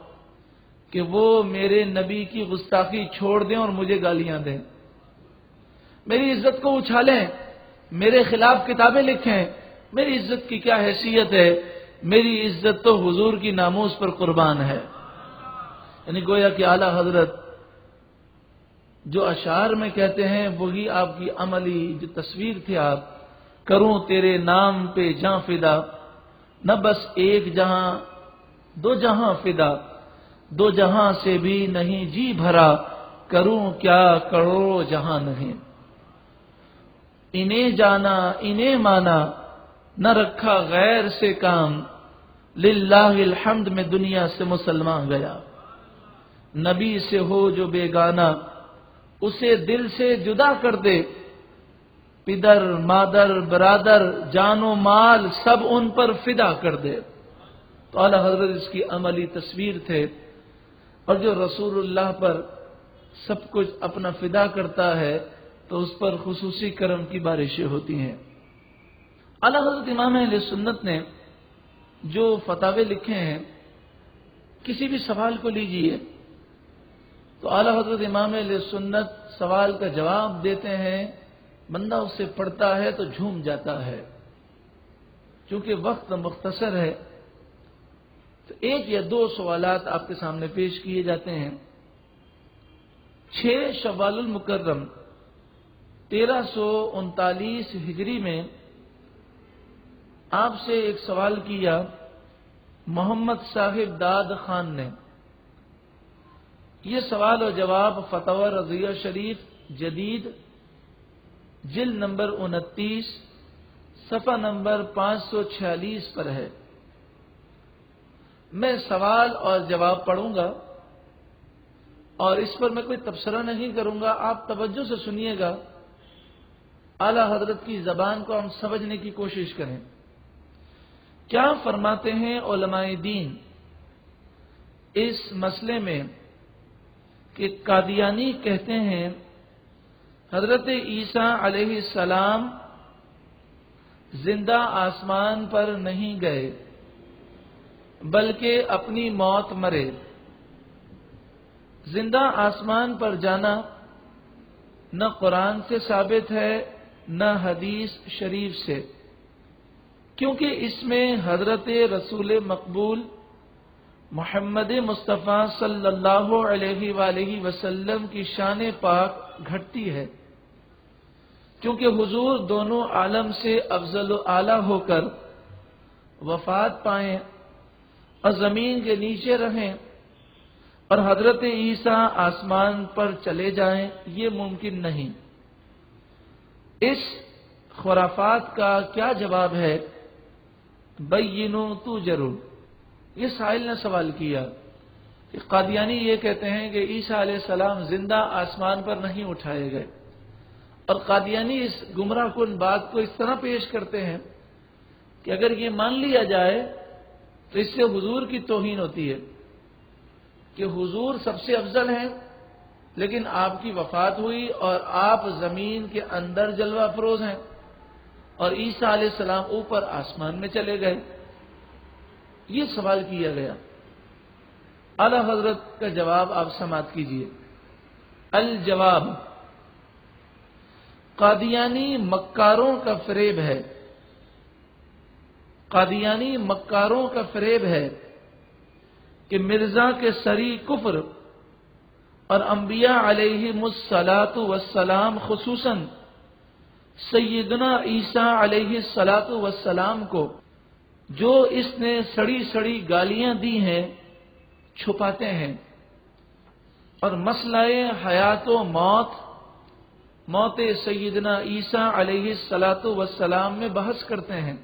کہ وہ میرے نبی کی گستاخی چھوڑ دیں اور مجھے گالیاں دیں، میری عزت کو اچھالیں، میرے خلاف کتابیں لکھیں۔ میری عزت کی کیا حیثیت ہے؟ میری عزت تو حضور کی ناموس پر قربان ہے۔ یعنی گویا کہ اعلیٰ حضرت جو اشعار میں کہتے ہیں وہی آپ کی عملی جو تصویر تھی۔ آپ کروں تیرے نام پہ جاں فدا، نہ بس ایک جہاں 2 جہاں فدا، 2 جہاں سے بھی نہیں جی بھرا، کروں کیا کروڑوں جہاں نہیں۔ انہیں جانا انہیں مانا، نہ رکھا غیر سے کام، للہ الحمد میں دنیا سے مسلمان گیا۔ نبی سے ہو جو بیگانہ، اسے دل سے جدا کر دے، پدر مادر برادر جان و مال سب ان پر فدا کر دے۔ تو اعلیٰ حضرت اس کی عملی تصویر تھے، اور جو رسول اللہ پر سب کچھ اپنا فدا کرتا ہے تو اس پر خصوصی کرم کی بارشیں ہوتی ہیں۔ اعلیٰ حضرت امام اہل سنت نے جو فتاوے لکھے ہیں، کسی بھی سوال کو لیجئے تو اعلیٰ حضرت امام اہل سنت سوال کا جواب دیتے ہیں، بندہ اسے پڑھتا ہے تو جھوم جاتا ہے۔ چونکہ وقت مختصر ہے تو ایک یا دو سوالات آپ کے سامنے پیش کیے جاتے ہیں۔ 6 شوال المکرم 1339 ہجری میں آپ سے ایک سوال کیا محمد صاحب داد خان نے۔ یہ سوال و جواب فتاوی رضیہ شریف جدید جلد نمبر 29 صفحہ نمبر 546 پر ہے۔ میں سوال اور جواب پڑھوں گا اور اس پر میں کوئی تبصرہ نہیں کروں گا، آپ توجہ سے سنیے گا، اعلی حضرت کی زبان کو ہم سمجھنے کی کوشش کریں۔ کیا فرماتے ہیں علماء دین اس مسئلے میں کہ قادیانی کہتے ہیں حضرت عیسیٰ علیہ السلام زندہ آسمان پر نہیں گئے بلکہ اپنی موت مرے۔ زندہ آسمان پر جانا نہ قرآن سے ثابت ہے نہ حدیث شریف سے، کیونکہ اس میں حضرت رسول مقبول محمد مصطفیٰ صلی اللہ علیہ وآلہ وسلم کی شان پاک گھٹتی ہے، کیونکہ حضور دونوں عالم سے افضل و اعلیٰ ہو کر وفات پائیں اور زمین کے نیچے رہیں اور حضرت عیسیٰ آسمان پر چلے جائیں، یہ ممکن نہیں۔ اس خرافات کا کیا جواب ہے؟ بینو تو ضرور۔ یہ سائل نے سوال کیا کہ قادیانی یہ کہتے ہیں کہ عیسیٰ علیہ السلام زندہ آسمان پر نہیں اٹھائے گئے، اور قادیانی اس گمراہ کن بات کو اس طرح پیش کرتے ہیں کہ اگر یہ مان لیا جائے تو اس سے حضور کی توہین ہوتی ہے کہ حضور سب سے افضل ہیں، لیکن آپ کی وفات ہوئی اور آپ زمین کے اندر جلوہ افروز ہیں اور عیسیٰ علیہ السلام اوپر آسمان میں چلے گئے۔ یہ سوال کیا گیا۔ اعلی حضرت کا جواب آپ سماعت کیجیے۔ الجواب: قادیانی مکاروں کا فریب ہے۔ قادیانی مکاروں کا فریب ہے کہ مرزا کے سری کفر اور انبیاء علیہم الصلاۃ والسلام خصوصاً سیدنا عیسیٰ علیہ الصلاۃ والسلام کو جو اس نے سڑی سڑی گالیاں دی ہیں چھپاتے ہیں اور مسئلہ حیات و موت سیدنا عیسیٰ علیہ الصلاۃ والسلام میں بحث کرتے ہیں،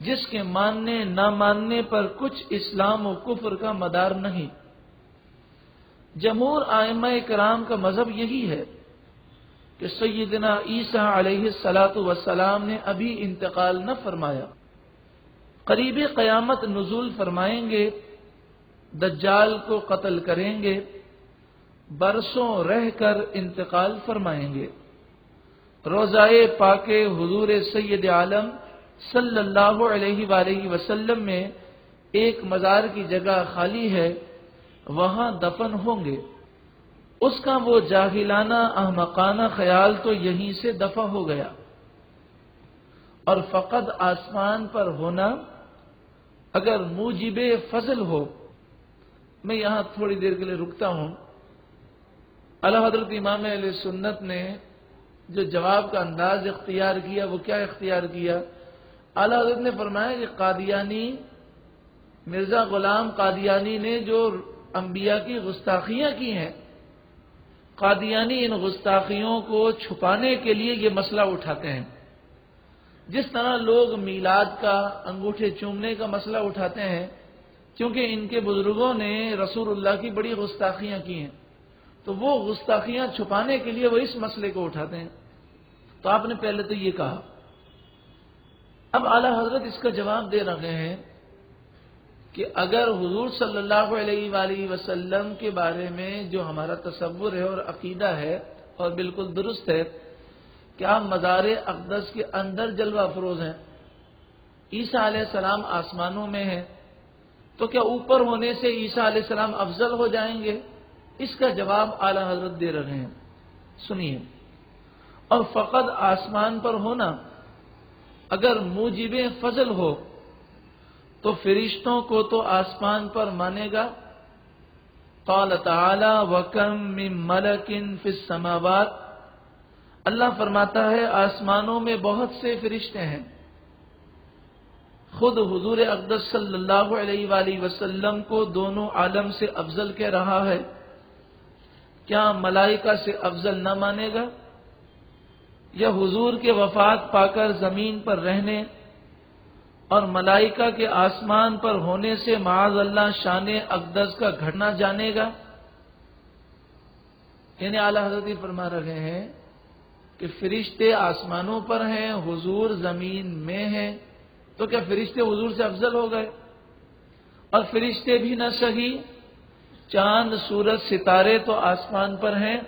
جس کے ماننے نہ ماننے پر کچھ اسلام و کفر کا مدار نہیں۔ جمہور ائمہ کرام کا مذہب یہی ہے کہ سیدنا عیسیٰ علیہ الصلاۃ والسلام نے ابھی انتقال نہ فرمایا، قریب قیامت نزول فرمائیں گے، دجال کو قتل کریں گے، برسوں رہ کر انتقال فرمائیں گے۔ روضائے پاک حضور سید عالم صلی اللہ علیہ وآلہ وسلم میں ایک مزار کی جگہ خالی ہے، وہاں دفن ہوں گے۔ اس کا وہ جاہلانہ احمقانہ خیال تو یہیں سے دفع ہو گیا، اور فقط آسمان پر ہونا اگر موجب فضل ہو۔ میں یہاں تھوڑی دیر کے لیے رکتا ہوں۔ اعلی حضرت امام اہل سنت نے جو جواب کا انداز اختیار کیا وہ کیا اختیار کیا؟ اعلی حضرت نے فرمایا کہ قادیانی مرزا غلام قادیانی نے جو انبیاء کی گستاخیاں کی ہیں، قادیانی ان گستاخیوں کو چھپانے کے لیے یہ مسئلہ اٹھاتے ہیں، جس طرح لوگ میلاد کا انگوٹھے چومنے کا مسئلہ اٹھاتے ہیں، کیونکہ ان کے بزرگوں نے رسول اللہ کی بڑی گستاخیاں کی ہیں، تو وہ گستاخیاں چھپانے کے لیے وہ اس مسئلے کو اٹھاتے ہیں۔ تو آپ نے پہلے تو یہ کہا، اب اعلی حضرت اس کا جواب دے رہے ہیں کہ اگر حضور صلی اللہ علیہ وآلہ وسلم کے بارے میں جو ہمارا تصور ہے اور عقیدہ ہے اور بالکل درست ہے کہ آپ مزار اقدس کے اندر جلوہ افروز ہیں، عیسیٰ علیہ السلام آسمانوں میں ہیں، تو کیا اوپر ہونے سے عیسیٰ علیہ السلام افضل ہو جائیں گے؟ اس کا جواب اعلی حضرت دے رہے ہیں، سنیے۔ اور فقط آسمان پر ہونا اگر موجب فضل ہو تو فرشتوں کو تو آسمان پر مانے گا. قال تعالی وَكَمْ مِن مَلَكٍ فِي السَّمَاوَاتِ، اللہ فرماتا ہے آسمانوں میں بہت سے فرشتے ہیں. خود حضور اقدس صلی اللہ علیہ وآلہ وسلم کو دونوں عالم سے افضل کہہ رہا ہے، کیا ملائکہ سے افضل نہ مانے گا؟ یا حضور کے وفات پا کر زمین پر رہنے اور ملائکہ کے آسمان پر ہونے سے معاذ اللہ شان اقدس کا گھٹنا جانے گا؟ یعنی اعلیٰ حضرت فرما رہے ہیں کہ فرشتے آسمانوں پر ہیں، حضور زمین میں ہیں، تو کیا فرشتے حضور سے افضل ہو گئے؟ اور فرشتے بھی نہ صحیح، چاند سورج ستارے تو آسمان پر ہیں،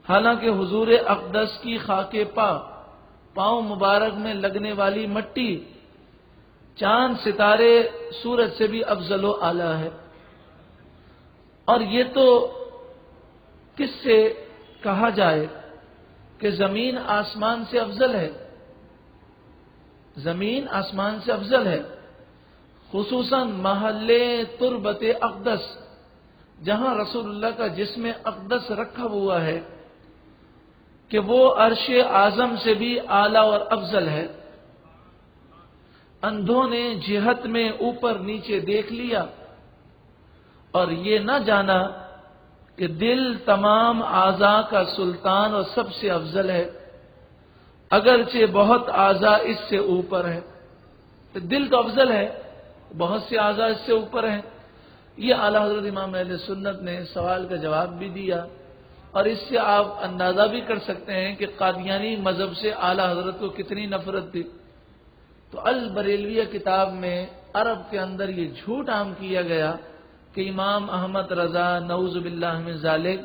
حالانکہ حضور اقدس کی خاک پاؤں مبارک میں لگنے والی مٹی چاند ستارے سورج سے بھی افضل و اعلیٰ ہے. اور یہ تو کس سے کہا جائے کہ زمین آسمان سے افضل ہے؟ زمین آسمان سے افضل ہے، خصوصاً محل تربت اقدس، جہاں رسول اللہ کا جسم اقدس رکھا ہوا ہے کہ وہ عرش اعظم سے بھی اعلیٰ اور افضل ہے. اندھوں نے جہت میں اوپر نیچے دیکھ لیا اور یہ نہ جانا کہ دل تمام اعضاء کا سلطان اور سب سے افضل ہے، اگرچہ بہت اعضاء اس سے اوپر ہیں. تو دل تو افضل ہے، بہت سے اعضاء اس سے اوپر ہیں. یہ اعلیٰ حضرت امام اہل سنت نے سوال کا جواب بھی دیا، اور اس سے آپ اندازہ بھی کر سکتے ہیں کہ قادیانی مذہب سے اعلیٰ حضرت کو کتنی نفرت تھی. تو البریلویہ کتاب میں عرب کے اندر یہ جھوٹ عام کیا گیا کہ امام احمد رضا نعوذ باللہ من ذالک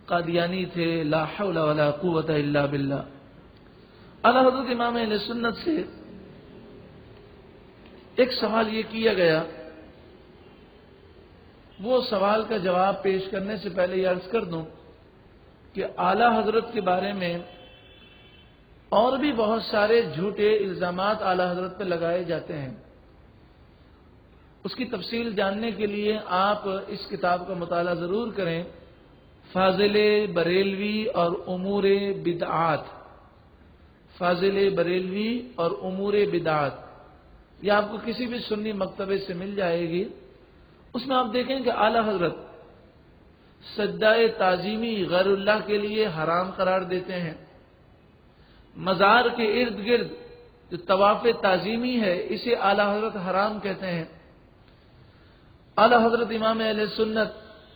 قادیانی تھے. لا حول ولا قوت الا باللہ. اعلیٰ حضرت امام اہل سنت سے ایک سوال یہ کیا گیا، وہ سوال کا جواب پیش کرنے سے پہلے یہ عرض کر دوں کہ اعلیٰ حضرت کے بارے میں اور بھی بہت سارے جھوٹے الزامات اعلیٰ حضرت پہ لگائے جاتے ہیں. اس کی تفصیل جاننے کے لیے آپ اس کتاب کا مطالعہ ضرور کریں، فاضل بریلوی اور امور بدعات. فاضل بریلوی اور امور بدعات یہ آپ کو کسی بھی سنی مکتبے سے مل جائے گی. اس میں آپ دیکھیں کہ اعلیٰ حضرت سجدہ تعظیمی غیر اللہ کے لیے حرام قرار دیتے ہیں. مزار کے ارد گرد جو طواف تعظیمی ہے اسے اعلیٰ حضرت حرام کہتے ہیں. اعلیٰ حضرت امام اہل سنت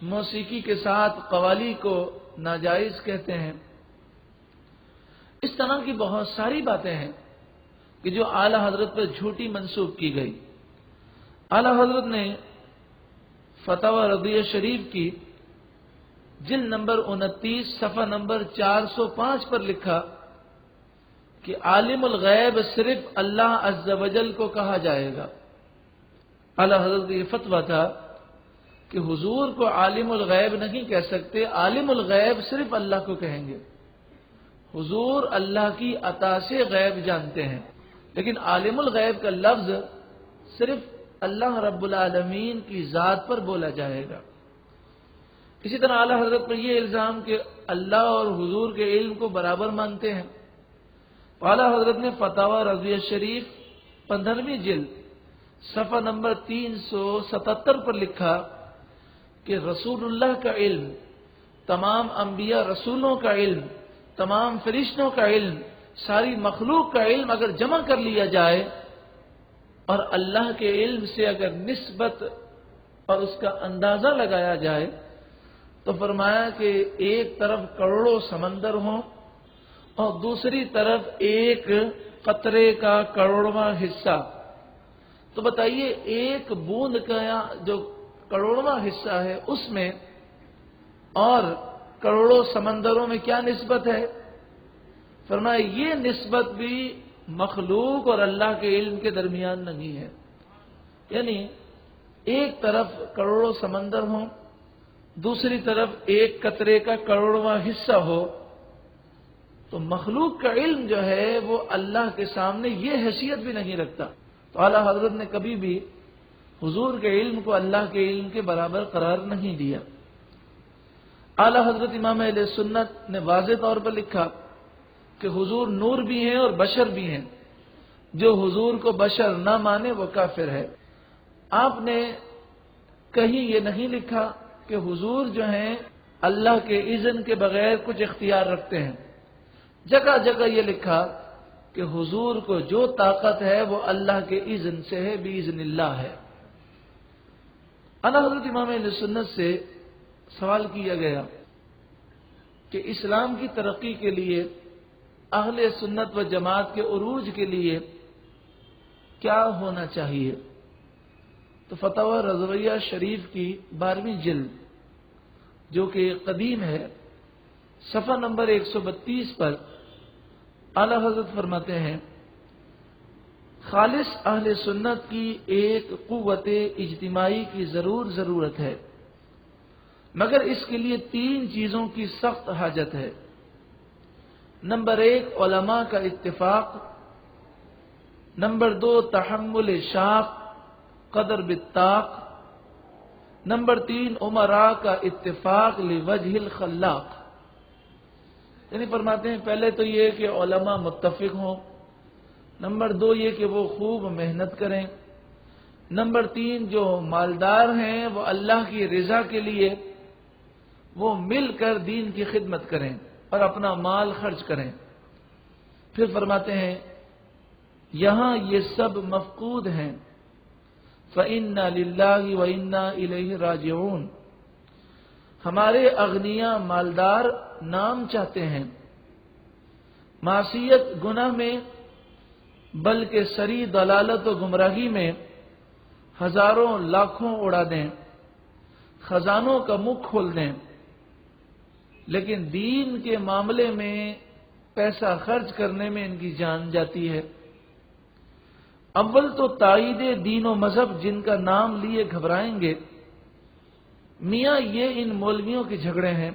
موسیقی کے ساتھ قوالی کو ناجائز کہتے ہیں. اس طرح کی بہت ساری باتیں ہیں کہ جو اعلیٰ حضرت پر جھوٹی منسوب کی گئی. اعلیٰ حضرت نے فتاوی رضیہ شریف کی جلد نمبر 29 صفحہ نمبر 405 پر لکھا کہ عالم الغیب صرف اللہ عز و جل کو کہا جائے گا. اعلیٰ حضرت یہ فتویٰ تھا کہ حضور کو عالم الغیب نہیں کہہ سکتے، عالم الغیب صرف اللہ کو کہیں گے. حضور اللہ کی عطا سے غیب جانتے ہیں، لیکن عالم الغیب کا لفظ صرف اللہ رب العالمین کی ذات پر بولا جائے گا. اسی طرح اعلیٰ حضرت پر یہ الزام کہ اللہ اور حضور کے علم کو برابر مانتے ہیں. اعلیٰ حضرت نے فتاوی رضیہ شریف 15ویں جلد صفحہ نمبر 377 پر لکھا کہ رسول اللہ کا علم، تمام انبیاء رسولوں کا علم، تمام فرشتوں کا علم، ساری مخلوق کا علم اگر جمع کر لیا جائے اور اللہ کے علم سے اگر نسبت اور اس کا اندازہ لگایا جائے تو فرمایا کہ ایک طرف کروڑوں سمندر ہوں اور دوسری طرف ایک قطرے کا کروڑواں حصہ، تو بتائیے ایک بوند کا جو کروڑواں حصہ ہے اس میں اور کروڑوں سمندروں میں کیا نسبت ہے؟ فرمایا یہ نسبت بھی مخلوق اور اللہ کے علم کے درمیان نہیں ہے. یعنی ایک طرف کروڑوں سمندر ہوں، دوسری طرف ایک قطرے کا کروڑواں حصہ ہو، تو مخلوق کا علم جو ہے وہ اللہ کے سامنے یہ حیثیت بھی نہیں رکھتا. تو تو اعلیٰ حضرت نے کبھی بھی حضور کے علم کو اللہ کے علم کے برابر قرار نہیں دیا۔ اعلیٰ حضرت امام اہل سنت نے واضح طور پر لکھا کہ حضور نور بھی ہیں اور بشر بھی ہیں، جو حضور کو بشر نہ مانے وہ کافر ہے۔ آپ نے کہیں یہ نہیں لکھا کہ حضور جو ہیں اللہ کے اذن کے بغیر کچھ اختیار رکھتے ہیں، جگہ جگہ یہ لکھا کہ حضور کو جو طاقت ہے وہ اللہ کے اذن سے ہے، باذن اللہ ہے۔ اعلیٰ حضرت امام اہل سنت سے سوال کیا گیا کہ اسلام کی ترقی کے لیے، اہل سنت و جماعت کے عروج کے لیے کیا ہونا چاہیے؟ تو فتاوی رضویہ شریف کی 12ویں جلد جو کہ قدیم ہے، صفحہ نمبر 132 پر اعلیٰ حضرت فرماتے ہیں، خالص اہل سنت کی ایک قوت اجتماعی کی ضرورت ہے، مگر اس کے لیے 3 چیزوں کی سخت حاجت ہے۔ نمبر 1 علماء کا اتفاق، نمبر 2 تحمل شاق قدر بالطاق، نمبر 3 امراء کا اتفاق لوجہ الخلاق۔ یعنی فرماتے ہیں پہلے تو یہ کہ علماء متفق ہوں، نمبر 2 یہ کہ وہ خوب محنت کریں، نمبر 3 جو مالدار ہیں وہ اللہ کی رضا کے لیے وہ مل کر دین کی خدمت کریں اور اپنا مال خرچ کریں۔ پھر فرماتے ہیں یہاں یہ سب مفقود ہیں، فَإِنَّا لِلَّهِ وَإِنَّا إِلَيْهِ رَاجِعُونَ۔ ہمارے اغنیاء مالدار نام چاہتے ہیں، معصیت گناہ میں بلکہ سری ضلالت و گمراہی میں ہزاروں لاکھوں اڑا دیں، خزانوں کا منہ کھول دیں، لیکن دین کے معاملے میں پیسہ خرچ کرنے میں ان کی جان جاتی ہے۔ اول تو تائید دین و مذہب جن کا نام لیے گھبرائیں گے، میاں یہ ان مولویوں کے جھگڑے ہیں،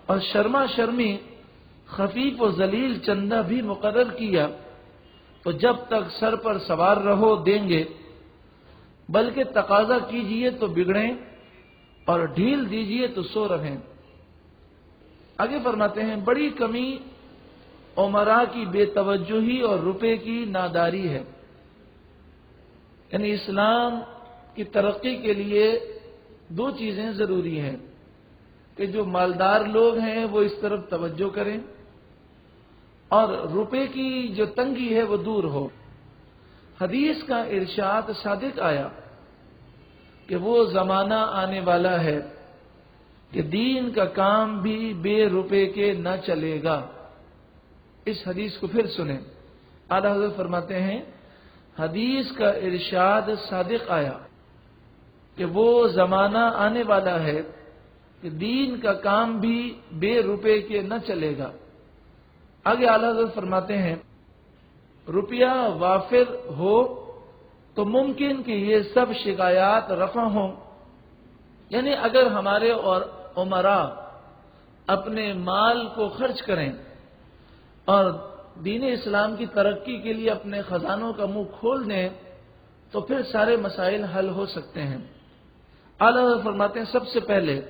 اور شرما شرمی خفیف و ذلیل چندہ بھی مقرر کیا تو جب تک سر پر سوار رہو دیں گے، بلکہ تقاضا کیجئے تو بگڑیں اور ڈھیل دیجئے تو سو رہیں۔ آگے فرماتے ہیں بڑی کمی عمراء کی بے توجہی اور روپے کی ناداری ہے۔ یعنی اسلام کی ترقی کے لیے 2 چیزیں ضروری ہیں کہ جو مالدار لوگ ہیں وہ اس طرف توجہ کریں اور روپے کی جو تنگی ہے وہ دور ہو۔ حدیث کا ارشاد صادق آیا کہ وہ زمانہ آنے والا ہے کہ دین کا کام بھی بے روپے کے نہ چلے گا۔ اس حدیث کو پھر سنیں، اعلیٰ حضرت فرماتے ہیں حدیث کا ارشاد صادق آیا کہ وہ زمانہ آنے والا ہے کہ دین کا کام بھی بے روپے کے نہ چلے گا۔ آگے اعلیٰ حضرت فرماتے ہیں روپیہ وافر ہو تو ممکن کہ یہ سب شکایات رفع ہوں۔ یعنی اگر ہمارے اور عمراء اپنے مال کو خرچ کریں اور دین اسلام کی ترقی کے لیے اپنے خزانوں کا منہ کھول دیں تو پھر سارے مسائل حل ہو سکتے ہیں۔ اعلیٰ حضرت فرماتے ہیں سب سے پہلے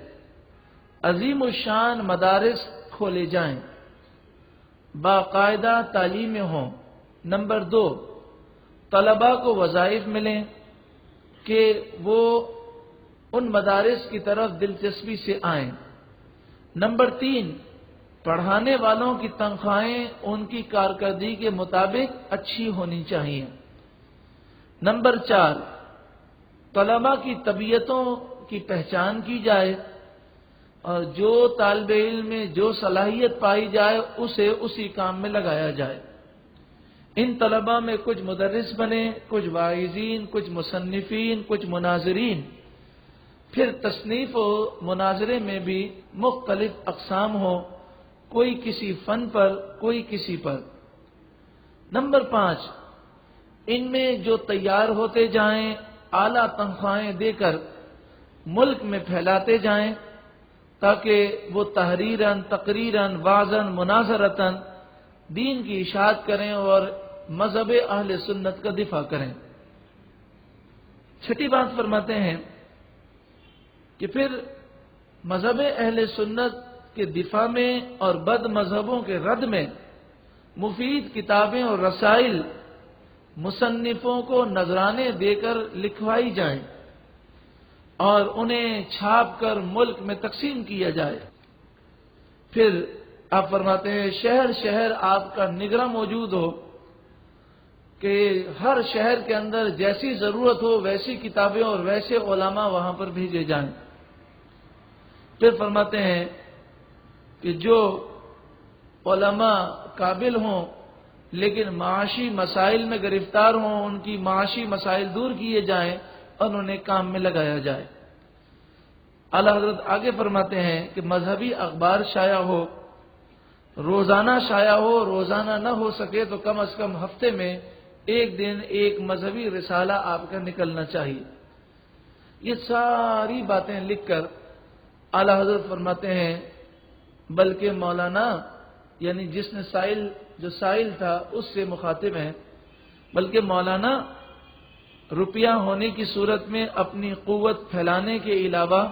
عظیم الشان مدارس کھولے جائیں، باقاعدہ تعلیمیں ہوں۔ نمبر 2 طلباء کو وظائف ملیں کہ وہ ان مدارس کی طرف دلچسپی سے آئیں۔ نمبر 3 پڑھانے والوں کی تنخواہیں ان کی کارکردگی کے مطابق اچھی ہونی چاہیے۔ نمبر 4 طلباء کی طبیعتوں کی پہچان کی جائے اور جو طالب علم میں جو صلاحیت پائی جائے اسے اسی کام میں لگایا جائے۔ ان طلباء میں کچھ مدرس بنے، کچھ واعظین، کچھ مصنفین، کچھ مناظرین۔ پھر تصنیف و مناظرے میں بھی مختلف اقسام ہوں، کوئی کسی فن پر، کوئی کسی پر۔ نمبر 5 ان میں جو تیار ہوتے جائیں اعلیٰ تنخواہیں دے کر ملک میں پھیلاتے جائیں تاکہ وہ تحریراً، تقریراً، وعظاً، مناظرتاً دین کی اشاعت کریں اور مذہب اہل سنت کا دفاع کریں۔ چھٹی بات فرماتے ہیں کہ پھر مذہب اہل سنت کے دفاع میں اور بد مذہبوں کے رد میں مفید کتابیں اور رسائل مصنفوں کو نذرانے دے کر لکھوائی جائیں اور انہیں چھاپ کر ملک میں تقسیم کیا جائے۔ پھر آپ فرماتے ہیں شہر شہر آپ کا نگراں موجود ہو کہ ہر شہر کے اندر جیسی ضرورت ہو ویسی کتابیں اور ویسے علماء وہاں پر بھیجے جائیں۔ پھر فرماتے ہیں کہ جو علماء قابل ہوں لیکن معاشی مسائل میں گرفتار ہوں ان کی معاشی مسائل دور کیے جائیں اور انہیں کام میں لگایا جائے۔ اعلی حضرت آگے فرماتے ہیں کہ مذہبی اخبار شائع ہو، روزانہ شائع ہو، روزانہ نہ ہو سکے تو کم از کم ہفتے میں ایک دن ایک مذہبی رسالہ آپ کا نکلنا چاہیے۔ یہ ساری باتیں لکھ کر اعلی حضرت فرماتے ہیں بلکہ مولانا یعنی جس نے جو سائل تھا اس سے مخاطب ہیں، بلکہ مولانا روپیہ ہونے کی صورت میں اپنی قوت پھیلانے کے علاوہ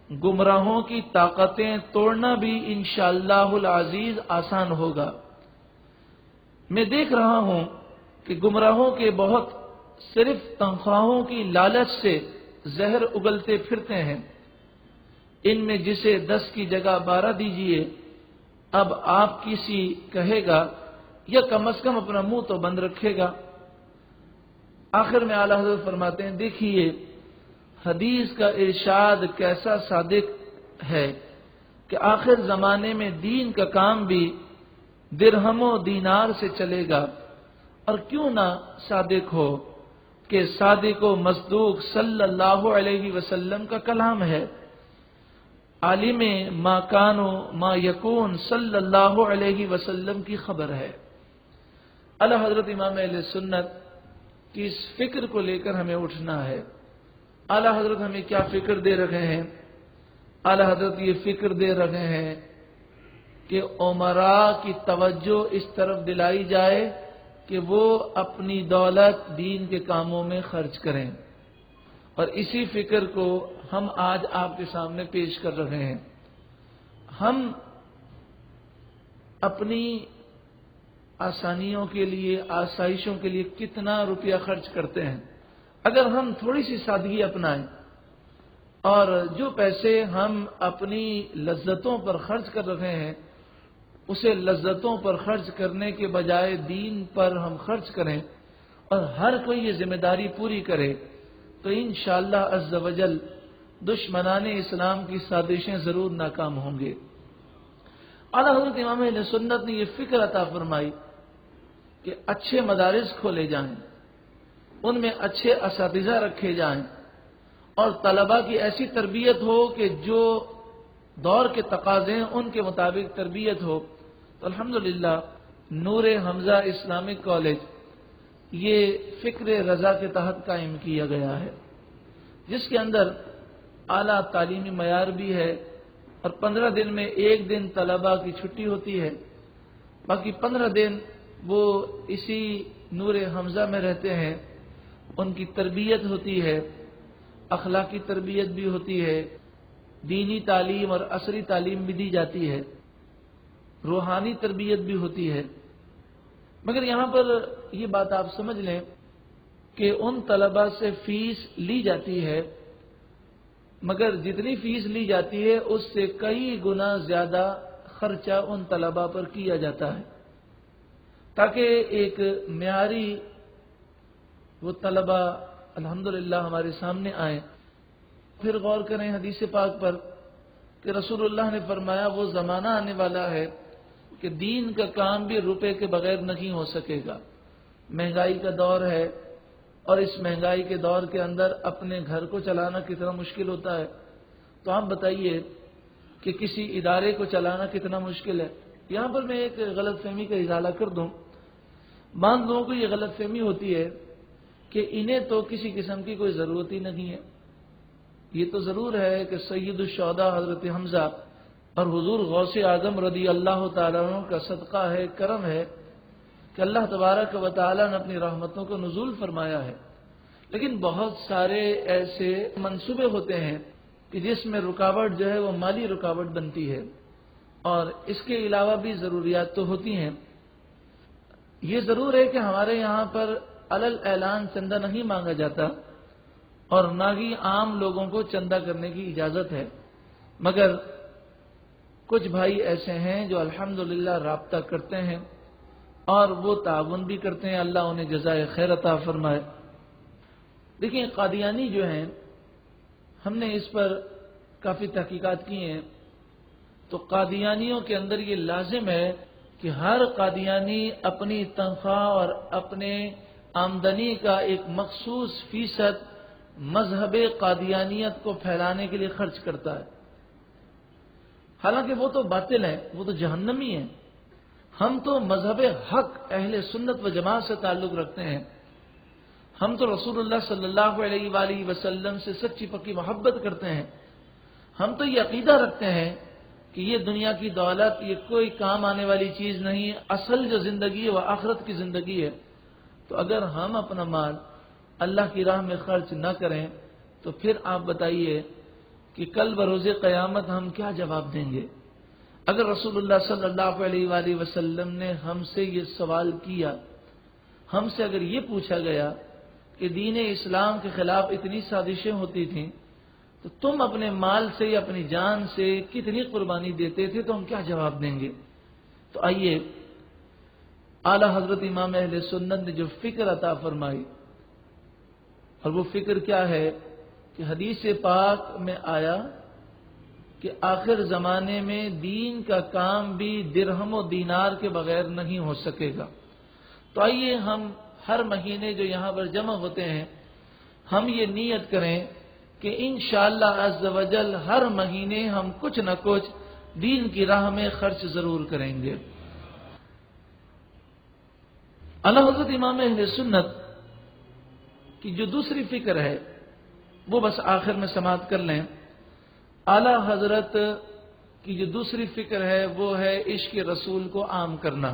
گمراہوں کی طاقتیں توڑنا بھی انشاءاللہ العزیز آسان ہوگا۔ میں دیکھ رہا ہوں کہ گمراہوں کے بہت صرف تنخواہوں کی لالچ سے زہر اگلتے پھرتے ہیں۔ ان میں جسے 10 کی جگہ 12 دیجئے اب آپ کسی کہے گا یا کم از کم اپنا منہ تو بند رکھے گا۔ آخر میں اعلیٰ حضرت فرماتے ہیں دیکھیے حدیث کا ارشاد کیسا صادق ہے کہ آخر زمانے میں دین کا کام بھی درہم و دینار سے چلے گا، اور کیوں نہ صادق ہو کہ صادق و مصدوق صلی اللہ علیہ وسلم کا کلام ہے۔ عالم ما کان و ما یکون صلی اللہ علیہ وسلم کی خبر ہے۔ اعلی حضرت امام اہل سنت کی اس فکر کو لے کر ہمیں اٹھنا ہے۔ اعلی حضرت ہمیں کیا فکر دے رہے ہیں؟ اعلی حضرت یہ فکر دے رہے ہیں کہ امراء کی توجہ اس طرف دلائی جائے کہ وہ اپنی دولت دین کے کاموں میں خرچ کریں، اور اسی فکر کو ہم آج آپ کے سامنے پیش کر رہے ہیں۔ ہم اپنی آسانیوں کے لیے آسائشوں کے لیے کتنا روپیہ خرچ کرتے ہیں؟ اگر ہم تھوڑی سی سادگی اپنائیں اور جو پیسے ہم اپنی لذتوں پر خرچ کر رہے ہیں اسے لذتوں پر خرچ کرنے کے بجائے دین پر ہم خرچ کریں اور ہر کوئی یہ ذمہ داری پوری کرے تو انشاءاللہ عز و جل دشمنان اسلام کی سازشیں ضرور ناکام ہوں گے۔ اعلیٰ حضرت امام اہل سنت نے یہ فکر عطا فرمائی کہ اچھے مدارس کھولے جائیں، ان میں اچھے اساتذہ رکھے جائیں اور طلباء کی ایسی تربیت ہو کہ جو دور کے تقاضے ہیں ان کے مطابق تربیت ہو۔ تو الحمدللہ نور حمزہ اسلامک کالج یہ فکر رضا کے تحت قائم کیا گیا ہے، جس کے اندر اعلیٰ تعلیمی معیار بھی ہے، اور 15 دن میں ایک دن طلباء کی چھٹی ہوتی ہے، باقی 15 دن وہ اسی نور حمزہ میں رہتے ہیں، ان کی تربیت ہوتی ہے، اخلاقی تربیت بھی ہوتی ہے، دینی تعلیم اور عصری تعلیم بھی دی جاتی ہے، روحانی تربیت بھی ہوتی ہے۔ مگر یہاں پر یہ بات آپ سمجھ لیں کہ ان طلباء سے فیس لی جاتی ہے، مگر جتنی فیس لی جاتی ہے اس سے کئی گنا زیادہ خرچہ ان طلباء پر کیا جاتا ہے تاکہ ایک معیاری وہ طلباء الحمدللہ ہمارے سامنے آئیں۔ پھر غور کریں حدیث پاک پر کہ رسول اللہ نے فرمایا وہ زمانہ آنے والا ہے کہ دین کا کام بھی روپے کے بغیر نہیں ہو سکے گا۔ مہنگائی کا دور ہے، اور اس مہنگائی کے دور کے اندر اپنے گھر کو چلانا کتنا مشکل ہوتا ہے، تو آپ بتائیے کہ کسی ادارے کو چلانا کتنا مشکل ہے۔ یہاں پر میں ایک غلط فہمی کا ازالہ کر دوں۔ بعض لوگوں کو یہ غلط فہمی ہوتی ہے کہ انہیں تو کسی قسم کی کوئی ضرورت ہی نہیں ہے۔ یہ تو ضرور ہے کہ سید الشہداء حضرت حمزہ اور حضور غوث اعظم رضی اللہ تعالیٰ عنہ کا صدقہ ہے، کرم ہے کہ اللہ تبارک و تعالیٰ نے اپنی رحمتوں کو نزول فرمایا ہے، لیکن بہت سارے ایسے منصوبے ہوتے ہیں کہ جس میں رکاوٹ جو ہے وہ مالی رکاوٹ بنتی ہے، اور اس کے علاوہ بھی ضروریات تو ہوتی ہیں۔ یہ ضرور ہے کہ ہمارے یہاں پر علل اعلان چندہ نہیں مانگا جاتا اور نہ ہی عام لوگوں کو چندہ کرنے کی اجازت ہے، مگر کچھ بھائی ایسے ہیں جو الحمدللہ رابطہ کرتے ہیں اور وہ تعاون بھی کرتے ہیں، اللہ انہیں جزائے خیر عطا فرمائے۔ دیکھیں، قادیانی جو ہیں، ہم نے اس پر کافی تحقیقات کی ہیں، تو قادیانیوں کے اندر یہ لازم ہے کہ ہر قادیانی اپنی تنخواہ اور اپنے آمدنی کا ایک مخصوص فیصد مذہب قادیانیت کو پھیلانے کے لیے خرچ کرتا ہے۔ حالانکہ وہ تو باطل ہیں، وہ تو جہنمی ہیں۔ ہم تو مذہب حق اہل سنت و جماعت سے تعلق رکھتے ہیں، ہم تو رسول اللہ صلی اللہ علیہ وآلہ وسلم سے سچی پکی محبت کرتے ہیں، ہم تو یہ عقیدہ رکھتے ہیں کہ یہ دنیا کی دولت یہ کوئی کام آنے والی چیز نہیں، اصل جو زندگی ہے وہ آخرت کی زندگی ہے۔ تو اگر ہم اپنا مال اللہ کی راہ میں خرچ نہ کریں تو پھر آپ بتائیے کہ کل بروز قیامت ہم کیا جواب دیں گے؟ اگر رسول اللہ صلی اللہ علیہ وآلہ وسلم نے ہم سے یہ سوال کیا، ہم سے اگر یہ پوچھا گیا کہ دین اسلام کے خلاف اتنی سازشیں ہوتی تھیں تو تم اپنے مال سے یا اپنی جان سے کتنی قربانی دیتے تھے، تو ہم کیا جواب دیں گے؟ تو آئیے، اعلی حضرت امام اہل سنت نے جو فکر عطا فرمائی، اور وہ فکر کیا ہے کہ حدیث پاک میں آیا کہ آخر زمانے میں دین کا کام بھی درہم و دینار کے بغیر نہیں ہو سکے گا۔ تو آئیے ہم ہر مہینے جو یہاں پر جمع ہوتے ہیں، ہم یہ نیت کریں کہ انشاءاللہ عز و جل ہر مہینے ہم کچھ نہ کچھ دین کی راہ میں خرچ ضرور کریں گے۔ اعلی حضرت امام اہل سنت کی جو دوسری فکر ہے وہ بس آخر میں سماعت کر لیں۔ اعلی حضرت کی جو دوسری فکر ہے وہ ہے عشق رسول کو عام کرنا،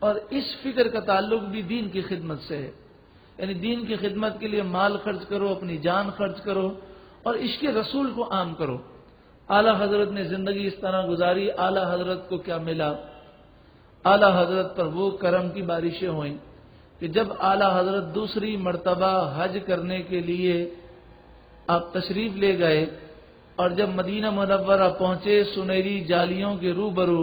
اور اس فکر کا تعلق بھی دین کی خدمت سے ہے، یعنی دین کی خدمت کے لیے مال خرچ کرو، اپنی جان خرچ کرو اور عشق رسول کو عام کرو۔ اعلی حضرت نے زندگی اس طرح گزاری، اعلی حضرت کو کیا ملا؟ اعلی حضرت پر وہ کرم کی بارشیں ہوئیں کہ جب اعلی حضرت دوسری مرتبہ حج کرنے کے لیے آپ تشریف لے گئے اور جب مدینہ منورہ پہنچے، سنہری جالیوں کے روبرو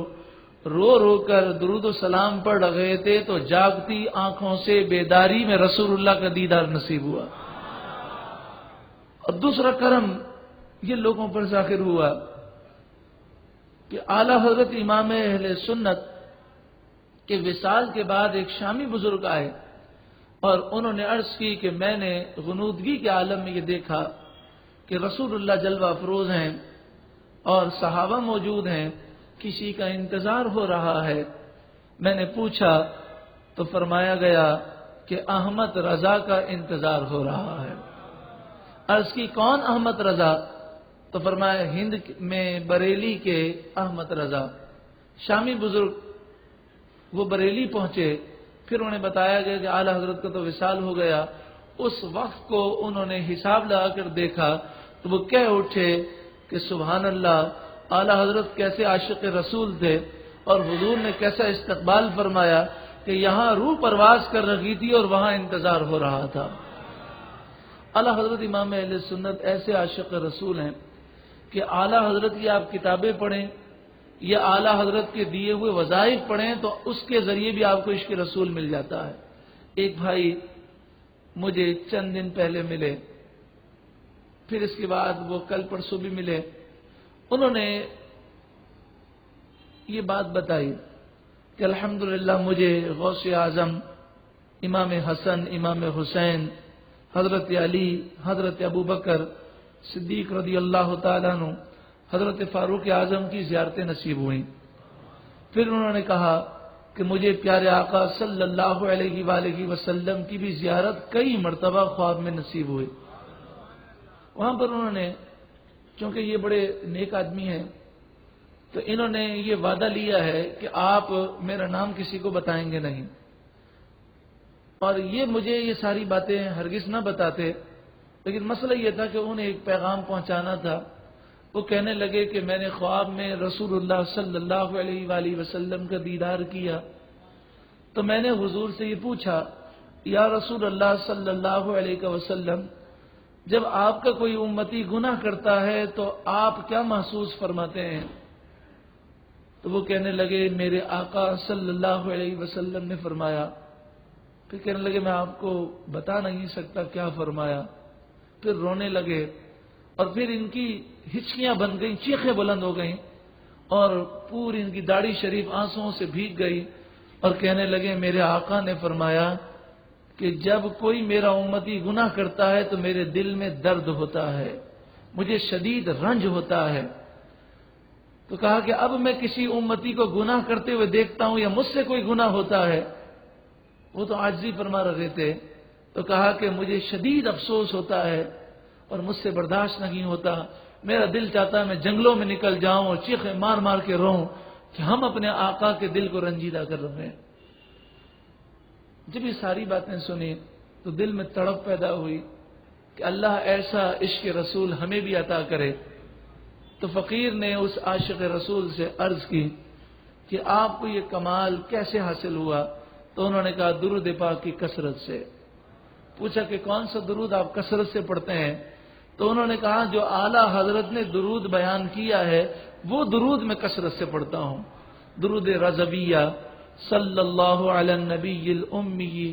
رو رو کر درود و سلام پڑھ رہے تھے تو جاگتی آنکھوں سے بیداری میں رسول اللہ کا دیدار نصیب ہوا۔ اور دوسرا کرم یہ لوگوں پر ظاہر ہوا کہ اعلی حضرت امام اہل سنت کے وصال کے بعد ایک شامی بزرگ آئے اور انہوں نے عرض کی کہ میں نے غنودگی کے عالم میں یہ دیکھا کہ رسول اللہ جلوہ افروز ہیں اور صحابہ موجود ہیں، کسی کا انتظار ہو رہا ہے۔ میں نے پوچھا تو فرمایا گیا کہ احمد رضا کا انتظار ہو رہا ہے۔ عرض کی کون احمد رضا؟ تو فرمایا ہند میں بریلی کے احمد رضا، شامی بزرگ، وہ بریلی پہنچے۔ پھر انہیں بتایا گیا کہ اعلی حضرت کا تو وصال ہو گیا۔ اس وقت کو انہوں نے حساب لگا کر دیکھا تو وہ کہہ اٹھے کہ سبحان اللہ، اعلی حضرت کیسے عاشق رسول تھے اور حضور نے کیسا استقبال فرمایا کہ یہاں روح پرواز کر رہی تھی اور وہاں انتظار ہو رہا تھا۔ اعلی حضرت امام اہل سنت ایسے عاشق رسول ہیں کہ اعلی حضرت کی آپ کتابیں پڑھیں یا اعلی حضرت کے دیے ہوئے وظائف پڑھیں تو اس کے ذریعے بھی آپ کو عشق رسول مل جاتا ہے۔ ایک بھائی مجھے چند دن پہلے ملے، پھر اس کے بعد وہ کل پرسوں بھی ملے۔ انہوں نے یہ بات بتائی کہ الحمدللہ مجھے غوث اعظم امام حسن، امام حسین، حضرت علی، حضرت ابوبکر صدیق رضی اللہ تعالیٰ عنہ، حضرت فاروق اعظم کی زیارتیں نصیب ہوئیں۔ پھر انہوں نے کہا کہ مجھے پیارے آقا صلی اللہ علیہ وآلہ وسلم کی بھی زیارت کئی مرتبہ خواب میں نصیب ہوئی۔ وہاں پر انہوں نے، چونکہ یہ بڑے نیک آدمی ہیں، تو انہوں نے یہ وعدہ لیا ہے کہ آپ میرا نام کسی کو بتائیں گے نہیں، اور یہ مجھے یہ ساری باتیں ہرگز نہ بتاتے، لیکن مسئلہ یہ تھا کہ انہیں ایک پیغام پہنچانا تھا۔ وہ کہنے لگے کہ میں نے خواب میں رسول اللہ صلی اللہ علیہ وآلہ وسلم کا دیدار کیا، تو میں نے حضور سے یہ پوچھا، یا رسول اللہ صلی اللہ علیہ وسلم، جب آپ کا کوئی امتی گناہ کرتا ہے تو آپ کیا محسوس فرماتے ہیں؟ تو وہ کہنے لگے میرے آقا صلی اللہ علیہ وسلم نے فرمایا، پھر کہنے لگے میں آپ کو بتا نہیں سکتا کیا فرمایا، پھر رونے لگے، اور پھر ان کی ہچکیاں بن گئیں، چیخیں بلند ہو گئیں، اور پوری ان کی داڑھی شریف آنسوؤں سے بھیگ گئی، اور کہنے لگے میرے آقا نے فرمایا کہ جب کوئی میرا امتی گناہ کرتا ہے تو میرے دل میں درد ہوتا ہے، مجھے شدید رنج ہوتا ہے۔ تو کہا کہ اب میں کسی امتی کو گناہ کرتے ہوئے دیکھتا ہوں یا مجھ سے کوئی گناہ ہوتا ہے، وہ تو عاجزی فرما رہے تھے، تو کہا کہ مجھے شدید افسوس ہوتا ہے اور مجھ سے برداشت نہیں ہوتا، میرا دل چاہتا ہے میں جنگلوں میں نکل جاؤں اور چیخیں مار مار کے روؤں کہ ہم اپنے آقا کے دل کو رنجیدہ کر رہے ہیں۔ جب یہ ساری باتیں سنی تو دل میں تڑپ پیدا ہوئی کہ اللہ ایسا عشق رسول ہمیں بھی عطا کرے۔ تو فقیر نے اس عاشق رسول سے عرض کی کہ آپ کو یہ کمال کیسے حاصل ہوا؟ تو انہوں نے کہا درود پاک کی کثرت سے۔ پوچھا کہ کون سا درود آپ کثرت سے پڑھتے ہیں؟ تو انہوں نے کہا جو اعلیٰ حضرت نے درود بیان کیا ہے وہ درود میں کثرت سے پڑھتا ہوں، درود رضویہ صلی اللہ علی النبی الامی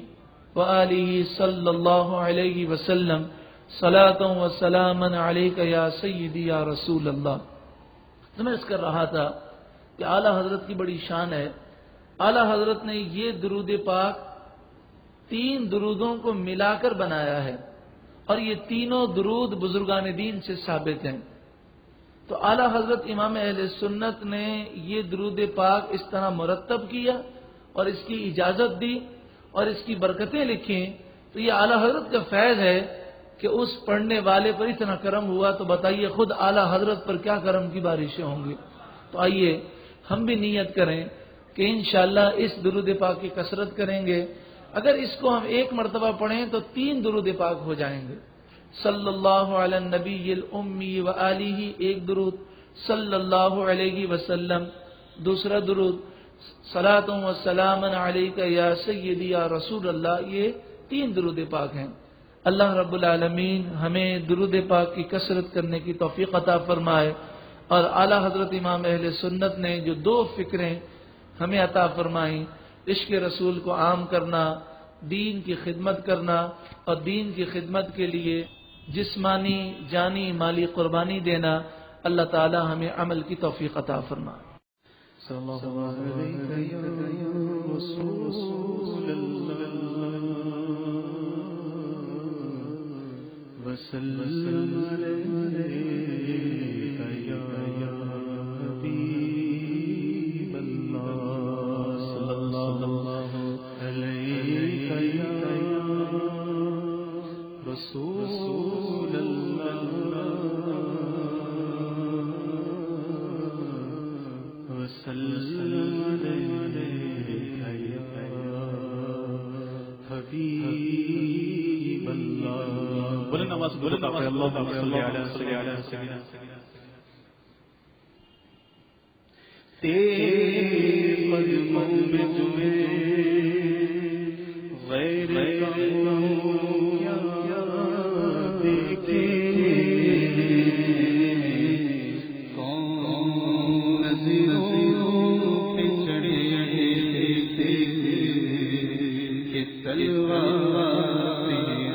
وآلہ صلی اللہ علیہ وسلم صلاۃ و سلاما علیک یا سیدی یا رسول اللہ۔ تو میں اس کر رہا تھا کہ اعلیٰ حضرت کی بڑی شان ہے، اعلیٰ حضرت نے یہ درود پاک 3 درودوں کو ملا کر بنایا ہے، اور یہ تینوں درود بزرگان دین سے ثابت ہیں۔ تو اعلیٰ حضرت امام اہل سنت نے یہ درود پاک اس طرح مرتب کیا اور اس کی اجازت دی اور اس کی برکتیں لکھیں، تو یہ اعلیٰ حضرت کا فیض ہے کہ اس پڑھنے والے پر اتنا کرم ہوا، تو بتائیے خود اعلیٰ حضرت پر کیا کرم کی بارشیں ہوں گی۔ تو آئیے ہم بھی نیت کریں کہ انشاءاللہ اس درود پاک کی کثرت کریں گے۔ اگر اس کو ہم 1 مرتبہ پڑھیں تو 3 درود پاک ہو جائیں گے۔ صلی اللہ علی النبی الامی وآلہ ایک درود، صلی اللہ علیہ وسلم دوسرا درود، صلاۃ و سلام علیک یا سیدی یا رسول اللہ، یہ 3 درود پاک ہیں۔ اللہ رب العالمین ہمیں درود پاک کی کثرت کرنے کی توفیق عطا فرمائے، اور اعلیٰ حضرت امام اہل سنت نے جو 2 فکریں ہمیں عطا فرمائیں، عشق رسول کو عام کرنا، دین کی خدمت کرنا، اور دین کی خدمت کے لیے جسمانی جانی مالی قربانی دینا، اللہ تعالی ہمیں عمل کی توفیق عطا فرمائے۔ صلی اللہ علیہ رسول اللہ وسلم علیک یا حبیب اللہ، صلی اللہ علیک یا رسول اللہ وسلم علیک یا حبیب اللہ۔ بلند آواز سے اللہم صلی علی سیدنا تیرے قدموں میں تمہیں غیر کیا دیکھے، کون نظروں پہ چڑھے دیکھتے کہ تلوار تیری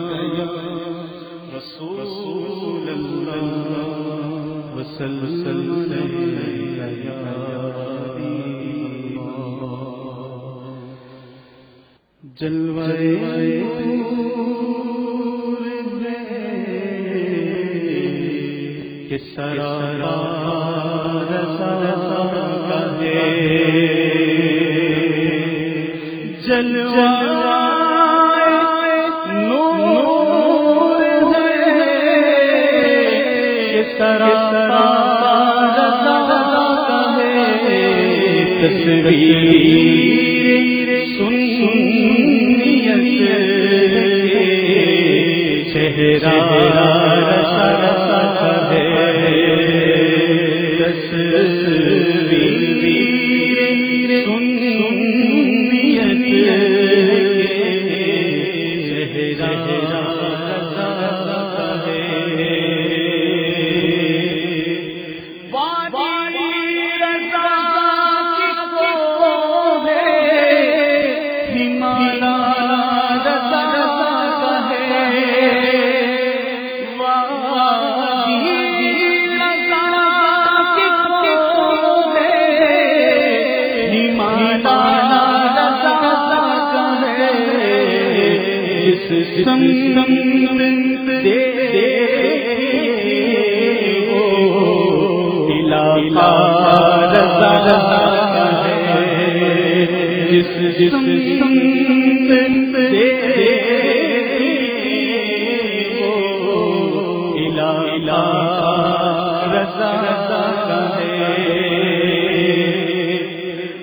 یا رسول اللہ وسلم علیک یا حبیب اللہ۔ جلوے نور ہے کہ سرار کا ہے، جلوہ نور ہے کہ سرار تصویر سنیت چہرہ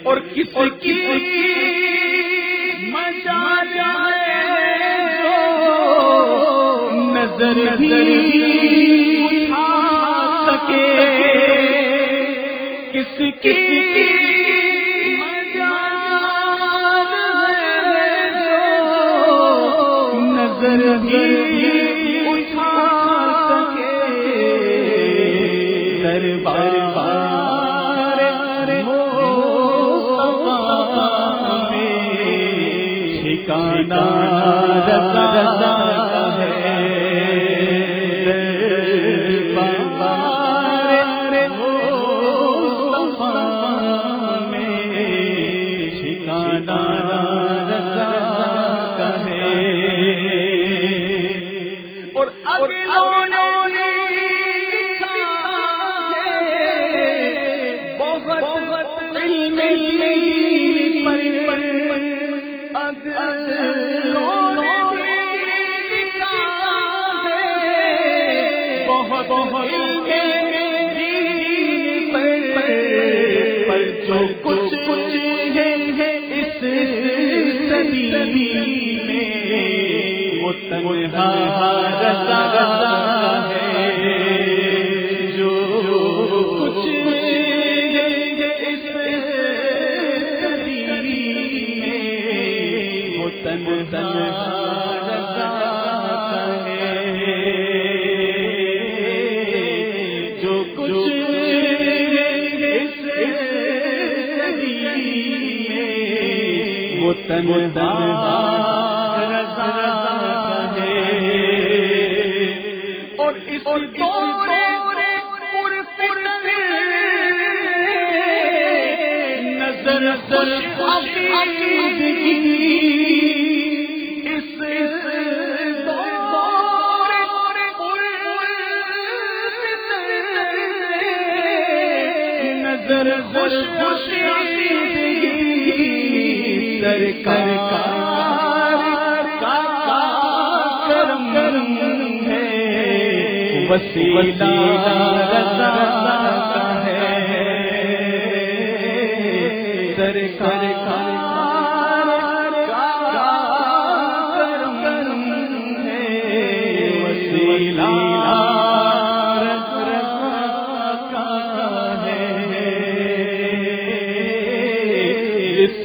اور کس کی نظر بھی اٹھا سکے، کس کی نظر بھی اٹھا سکے، دربار ٹھکانہ رضا رضا ہے، دربار مصطفیٰ میں ٹھکانہ رضا ہے، اور اگلوں نے بہت علم جو کچھ ہے اس صدی میں وہ تنہا رضا رضا ہے، جو کچھ ہے اس صدی میں وہ تنہا رضا ہے، جو کچھ وہ تنہا رضا ہے، اور اس دور نظر نظر عقیدگی، اس دور نظر خوش خوشی سرکار کا کرم ہے، وسیلہ رضا ہے، سرکار کا کرم ہے، وسیلہ رضا ہے، اس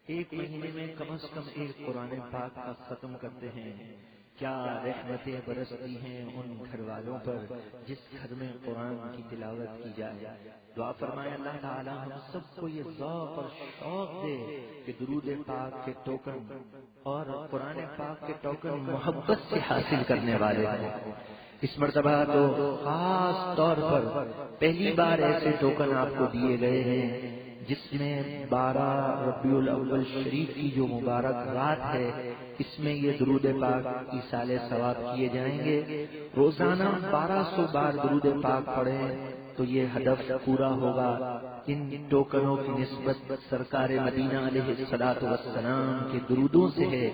ایک مہینے میں کم از کم ایک قرآن پاک کا ختم کرتے ہیں. کیا رحمتیں برستی ہیں ان گھر والوں پر جس گھر میں قرآن کی تلاوت کی جائے. دعا فرمائے اللہ تعالی ہم سب کو یہ ذوق اور شوق دے کہ درود پاک کے ٹوکن اور قرآن پاک کے ٹوکن محبت سے حاصل کرنے والے ہیں. اس مرتبہ تو خاص طور پر پہلی بار ایسے ٹوکن آپ کو دیے گئے ہیں جس میں 12 ربیع الاول شریف کی جو مبارک رات ہے اس میں یہ درود پاک ایصال ثواب کیے جائیں گے. روزانہ 1200 بار درود پاک پڑھیں تو یہ ہدف پورا ہوگا۔ ان ٹوکنوں کی نسبت سرکار مدینہ علیہ الصلوۃ والسلام کے درودوں سے ہے۔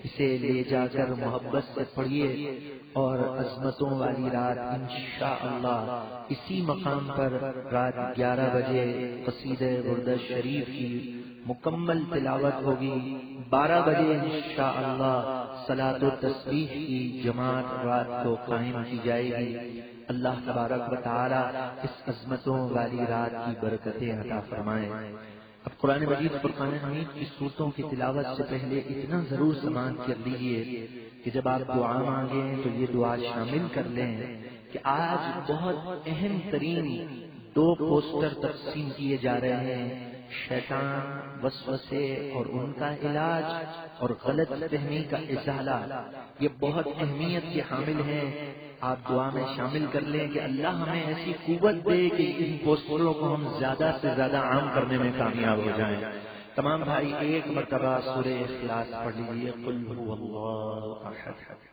اسے لے جا کر محبت سے پڑھیے اور عظمتوں والی رات انشاءاللہ اسی مقام پر رات 11 بجے قصیدہ برد شریف کی مکمل تلاوت ہوگی۔ 12 بجے انشاءاللہ صلاۃ و تسبیح کی جماعت رات کو قائم کی جائے گی۔ اللہ تبارک و تعالی اس عظمتوں والی رات کی برکتیں عطا فرمائے۔ اب قرآن مجید فرقان حمید کی صورتوں کی تلاوت سے پہلے اتنا ضرور سماعت کر لیجیے کہ جب آپ دعا مانگیں تو یہ دعا شامل کر لیں کہ آج بہت اہم ترین 2 پوسٹر تقسیم کیے جا رہے ہیں، شیطان، وسوسے اور ان کا علاج اور غلط فہمی کا ازالہ۔ یہ بہت اہمیت کے حامل ہیں، آپ دعا میں شامل کر لیں کہ اللہ ہمیں ایسی قوت دے کہ ان پوسٹروں کو ہم زیادہ سے زیادہ عام کرنے میں کامیاب ہو جائیں۔ تمام بھائی ایک مرتبہ سورہ اخلاص پڑھ لیجیے، قل هو اللہ احد۔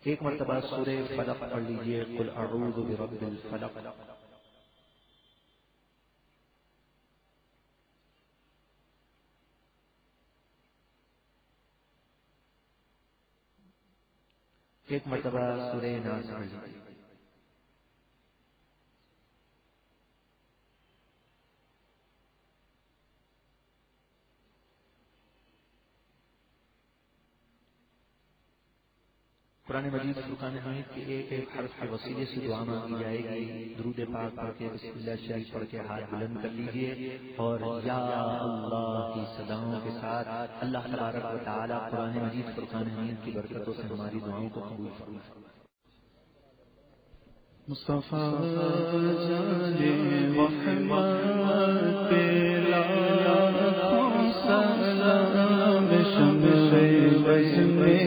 ایک مرتبہ سورہ فلق پڑھ لیجیے، قل اعوذ برب الفلق۔ ایک مرتبہ سورہ ناس پڑھ لیجیے۔ قرآن مجید فرقان حمید کے ایک ایک حرف کے وسیلے سے دعا مانگی جائے گی۔ درود پاک پڑھ کے بسم اللہ شریف پڑھ کے ہاتھ بلند کر لیجیے اور یا اللہ کی صداؤں کے ساتھ اللہ تبارک و تعالی قرآن مجید فرقان حمید کی برکتوں سے ہماری دعاؤں کو قبول فرمائے۔ مصطفیٰ جانے محمد تیرا لاکھوں سلام، شمس بس میں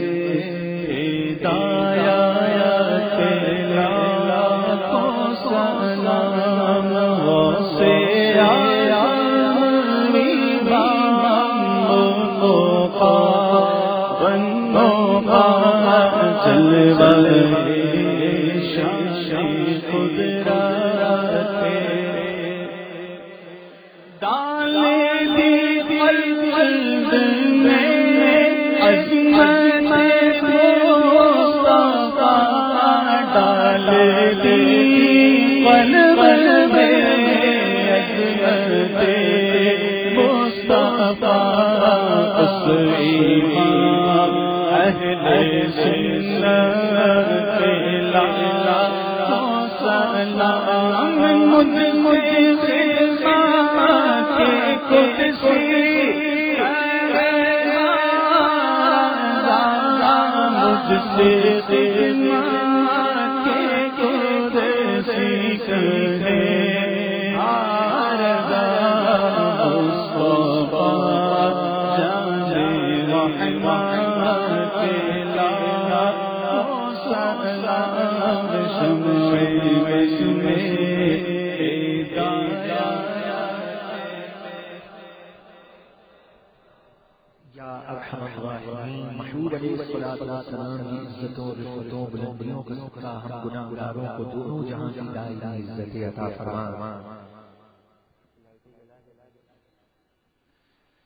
محبوب علیہ الصلوۃ والسلام کی عزتوں اور رفعتوں بلندیوں کا صدقہ ہم گناہگاروں کو دونوں جہاں کی دائمی عزت عطا فرما۔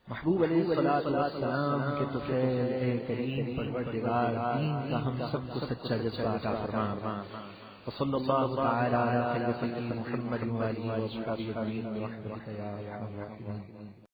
محبوب علیہ الصلوۃ والسلام کے طفیل اے کریم پروردگار، دین کا ہم سب کو سچا جذبہ عطا فرما۔ وصلی اللہ تعالی علی خیر خلق محمد و آلہ و صحبہ اجمعین برحمتک یا ارحم الراحمین۔